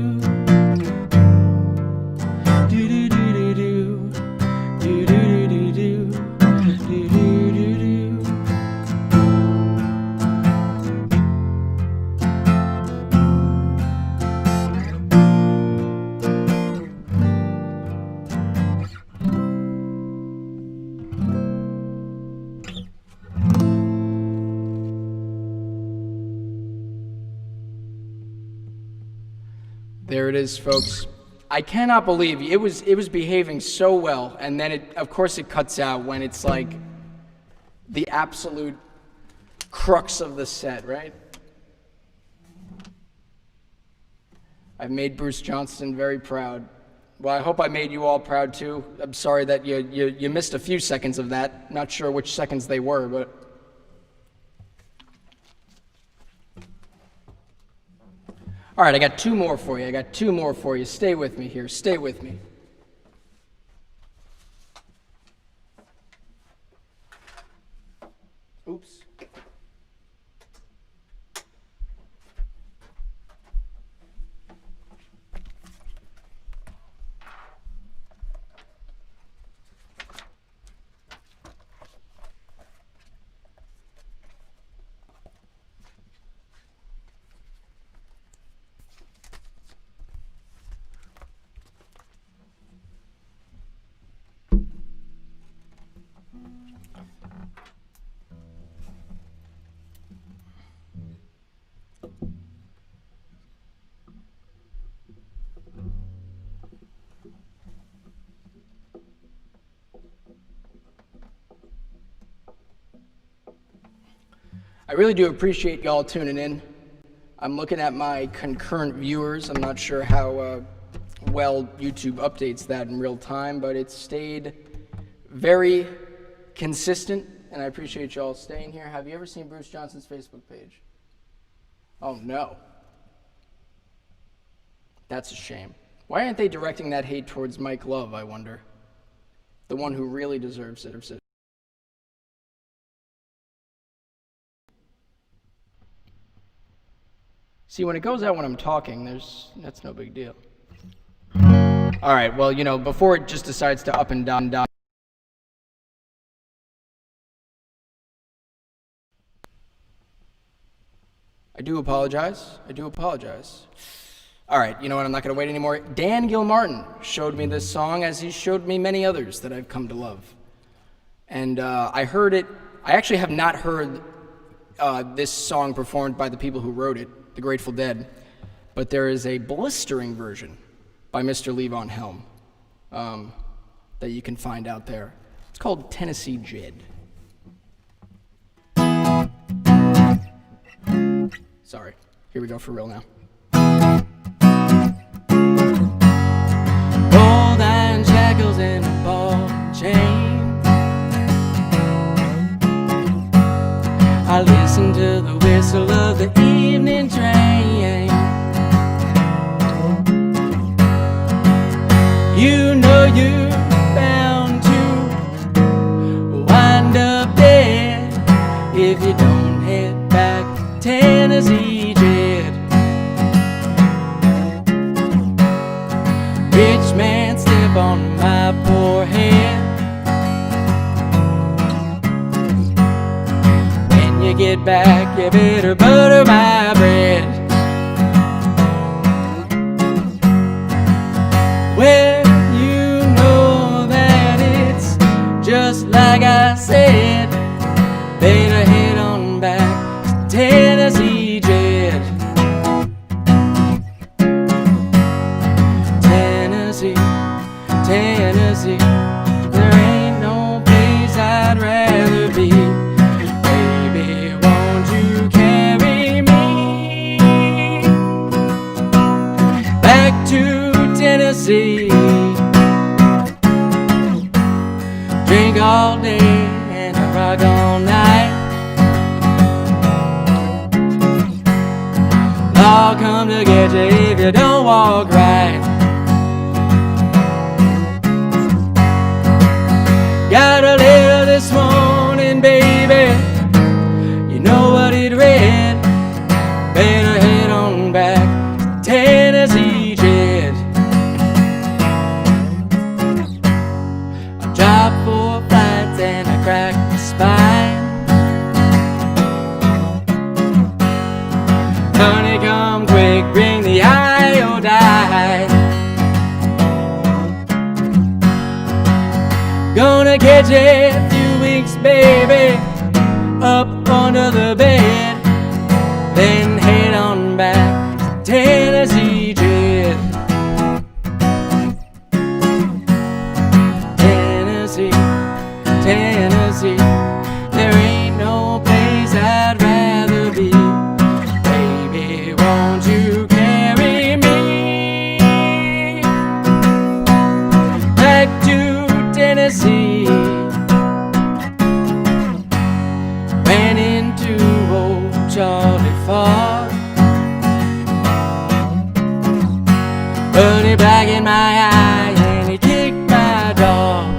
There it is, folks. I cannot believe it was behaving so well, and then of course it cuts out when it's like the absolute crux of the set, right? I've made Bruce Johnston very proud. Well, I hope I made you all proud too. I'm sorry that you missed a few seconds of that. Not sure which seconds they were, but all right, I got two more for you. Stay with me here. Stay with me. Oops. I really do appreciate y'all tuning in. I'm looking at my concurrent viewers. I'm not sure how well YouTube updates that in real time, but it stayed very consistent, and I appreciate y'all staying here. Have you ever seen Bruce Johnston's Facebook page? Oh no. That's a shame. Why aren't they directing that hate towards Mike Love, I wonder? The one who really deserves it. See, when it goes out when I'm talking, that's no big deal. All right, well, before it just decides to up and down. I do apologize. All right, you know what? I'm not going to wait anymore. Dan Gilmartin showed me this song, as he showed me many others that I've come to love. And I heard it. I actually have not heard this song performed by the people who wrote it, the Grateful Dead, but there is a blistering version by Mr. Levon Helm that you can find out there. It's called Tennessee Jed. Sorry, here we go for real now. Gold iron shackles and a ball chain. I listen to the whistle of the evening train. You know you're bound to wind up dead if you don't head back to Tennessee, Jed. Rich man, step on my poor head. When you get back, you better butter my bread. Well, you know that it's just like I said. Better head on back to Tennessee, Jed. Tennessee, Tennessee, there ain't no place I'd rather be. Baby, won't you carry me back to Tennessee? dog ride. Got a letter this morning, baby. You know what it read? Better head on back to Tennessee, Jet. I dropped 4 flights and I cracked my spine. Honey, come quick, bring the iodine. Gonna catch a few weeks, baby, up under the bed, then head on back to Tennessee, Jet. Tennessee, Tennessee, there ain't no place I'd rather be. Baby, won't you carry me back to Tennessee? Ran into old Charlie Ford, honey black in my eye, and he kicked my dog.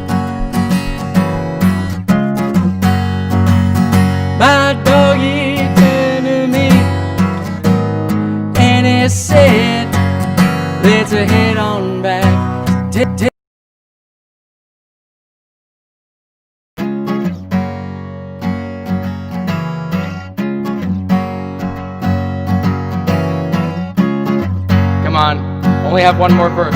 My doggy turned to me and he said, let's head on back to Come on, only have one more verse.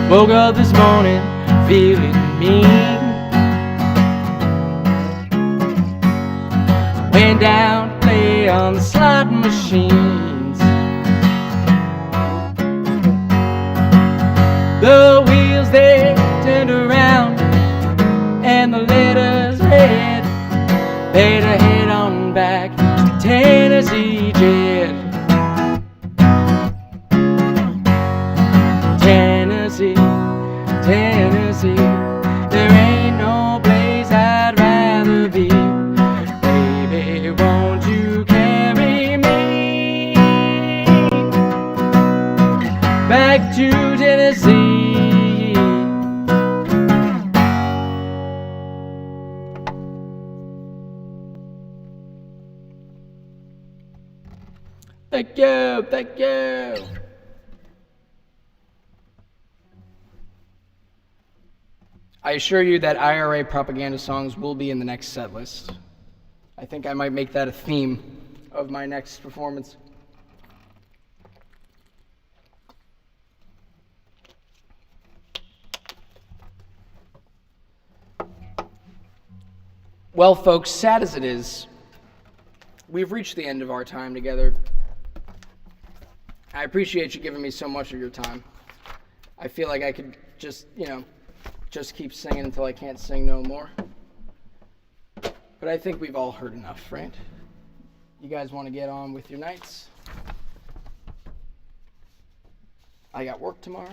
Woke up this morning feeling mean. Went down to play on the slot machines. The wheels they turned around and the letters read, better head on back to Tennessee, Jet. Tennessee, Tennessee, there ain't no place I'd rather be. Baby, won't you carry me back to Tennessee? Thank you, thank you. I assure you that IRA propaganda songs will be in the next set list. I think I might make that a theme of my next performance. Well, folks, sad as it is, we've reached the end of our time together. I appreciate you giving me so much of your time. I feel like I could just keep singing until I can't sing no more. But I think we've all heard enough, right? You guys want to get on with your nights? I got work tomorrow.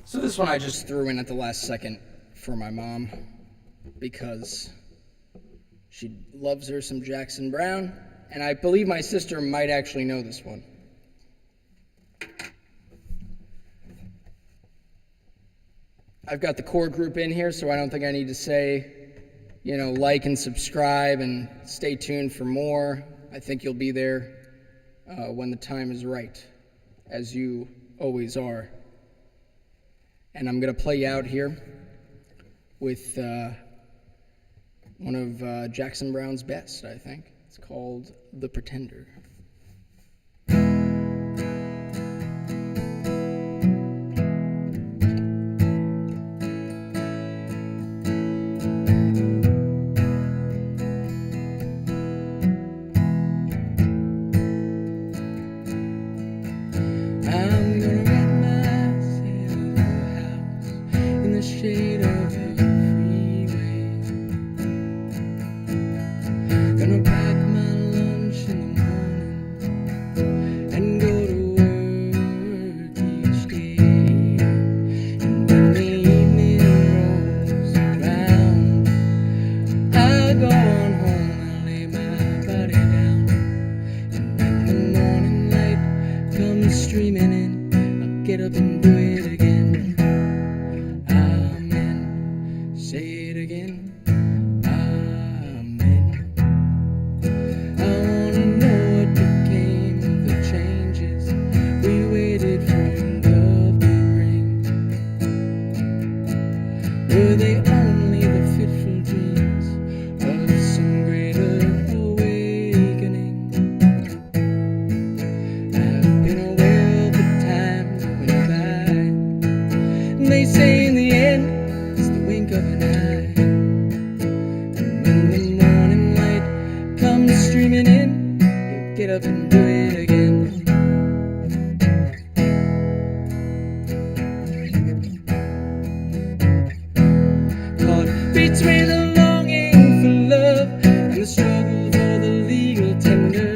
So this one I just threw in at the last second for my mom because she loves her some Jackson Browne, and I believe my sister might actually know this one. I've got the core group in here, so I don't think I need to say, like and subscribe and stay tuned for more. I think you'll be there when the time is right, as you always are. And I'm going to play you out here with one of Jackson Browne's best, I think. It's called The Pretender. I'm gonna rent myself a house in the shade of the freeway. Gonna pack my lunch in the morning get up and do it again. Amen. Say it again. Amen. I wanna know what became of the changes we waited for love to bring. Were they only the fitful dreams of some greater awakening? I've been aware of the time that went by, and they say in the end it's the wink of an eye. And when the morning light comes streaming in, you get up and do it again. Caught between the longing for love and the struggle for the legal tender,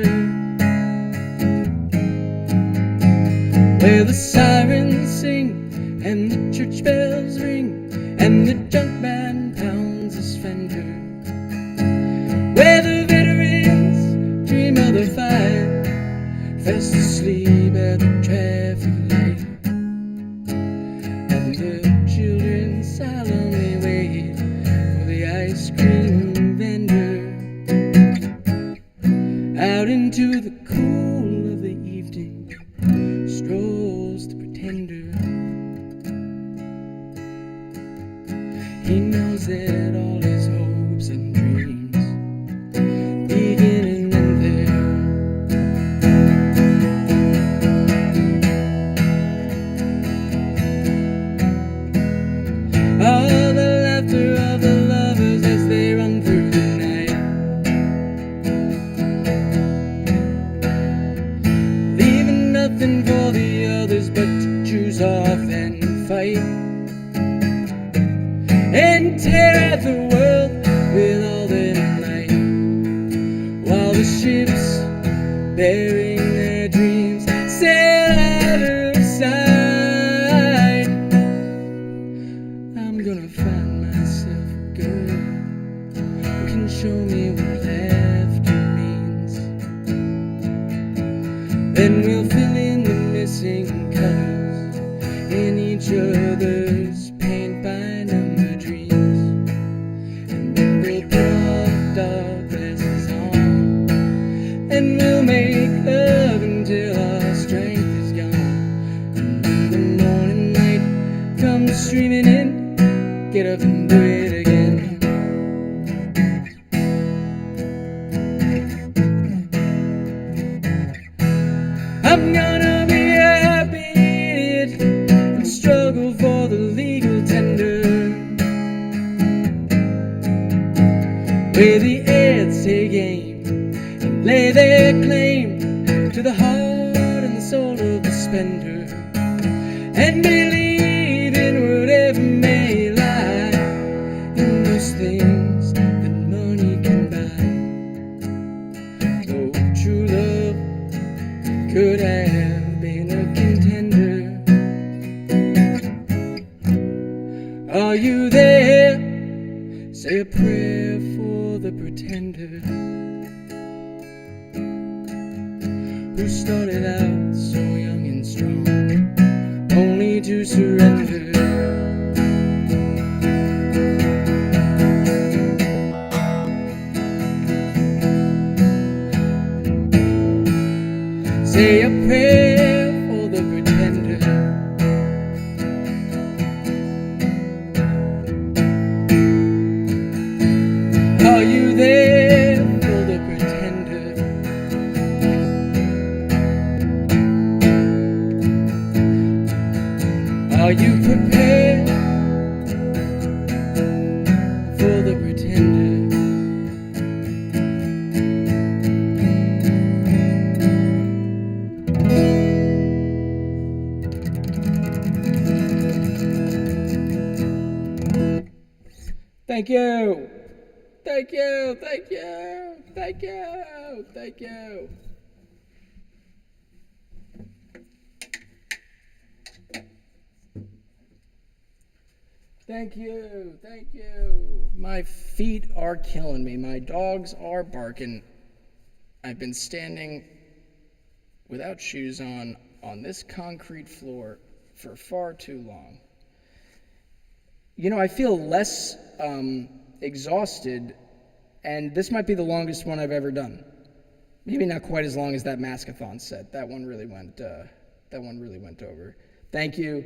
where the sirens sing and the church bells ring and the junk band pounds his fender, where the veterans dream of the fight, fast asleep at the traffic light, and the children silently wait for the ice cream vendor. Out into the cool of the evening strolls the pretender. He knows that all his hopes and dreams begin and end there. All the laughter of the lovers as they run through the night, leaving nothing for the others but to choose off and fight, and tear at the world with all their might, while the ships bearing their dreams sail out of sight. I'm gonna find myself a girl who can show me what laughter means. Then we'll fill in the missing colors in each other's paint by number dreams, and then we'll put our dark glasses on, and we'll make love until our strength is gone. And when the morning light comes streaming in, get up and do it again. I'm gonna be a happy idiot and struggle for the legal tender, where the ads take aim and lay their claim to the heart and the soul of the spender, and believe in whatever may lie in those things that money can buy. Though true love could have been a contender. Are you there? Say a prayer for the pretender who started out so young and strong, only to surrender. Say a prayer for the pretender. Are you there for the pretender? Are you prepared for the pretender? Thank you. Thank you. Thank you. Thank you. Thank you. Thank you. Thank you. My feet are killing me. My dogs are barking. I've been standing without shoes on this concrete floor for far too long. You know, I feel less exhausted, and this might be the longest one I've ever done. Maybe not quite as long as that Maskathon set. That one really went over. Thank you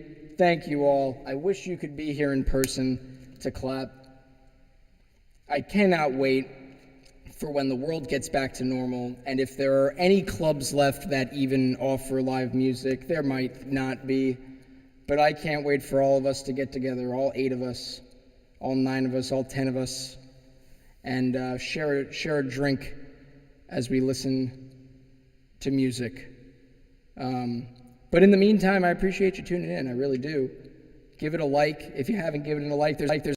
all. I wish you could be here in person to clap. I cannot wait for when the world gets back to normal, and if there are any clubs left that even offer live music, there might not be, but I can't wait for all of us to get together, all 8 of us, all 9 of us, all 10 of us, and share a drink as we listen to music. But in the meantime, I appreciate you tuning in. I really do. Give it a like. If you haven't given it a like, there's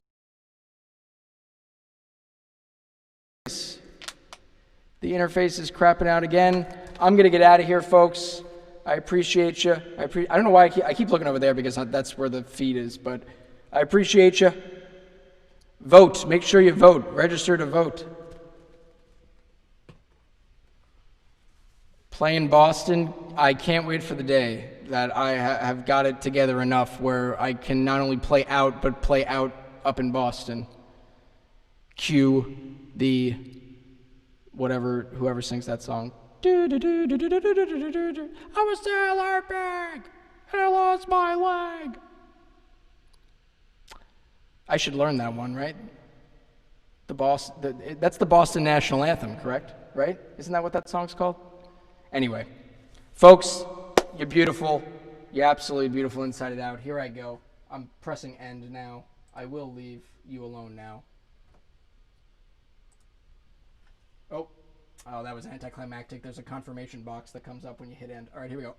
the interface is crapping out again. I'm gonna get out of here, folks. I appreciate you. I don't know why I keep looking over there because that's where the feed is, but I appreciate you. Vote. Make sure you vote. Register to vote. Play in Boston. I can't wait for the day that I have got it together enough where I can not only play out, but play out up in Boston. Cue the whoever sings that song. I was Joe Larkin, and I lost my leg. I should learn that one, right? That's the Boston National Anthem, correct? Right? Isn't that what that song's called? Anyway, folks, you're beautiful. You're absolutely beautiful inside and out. Here I go. I'm pressing end now. I will leave you alone now. Oh, that was anticlimactic. There's a confirmation box that comes up when you hit end. All right, here we go.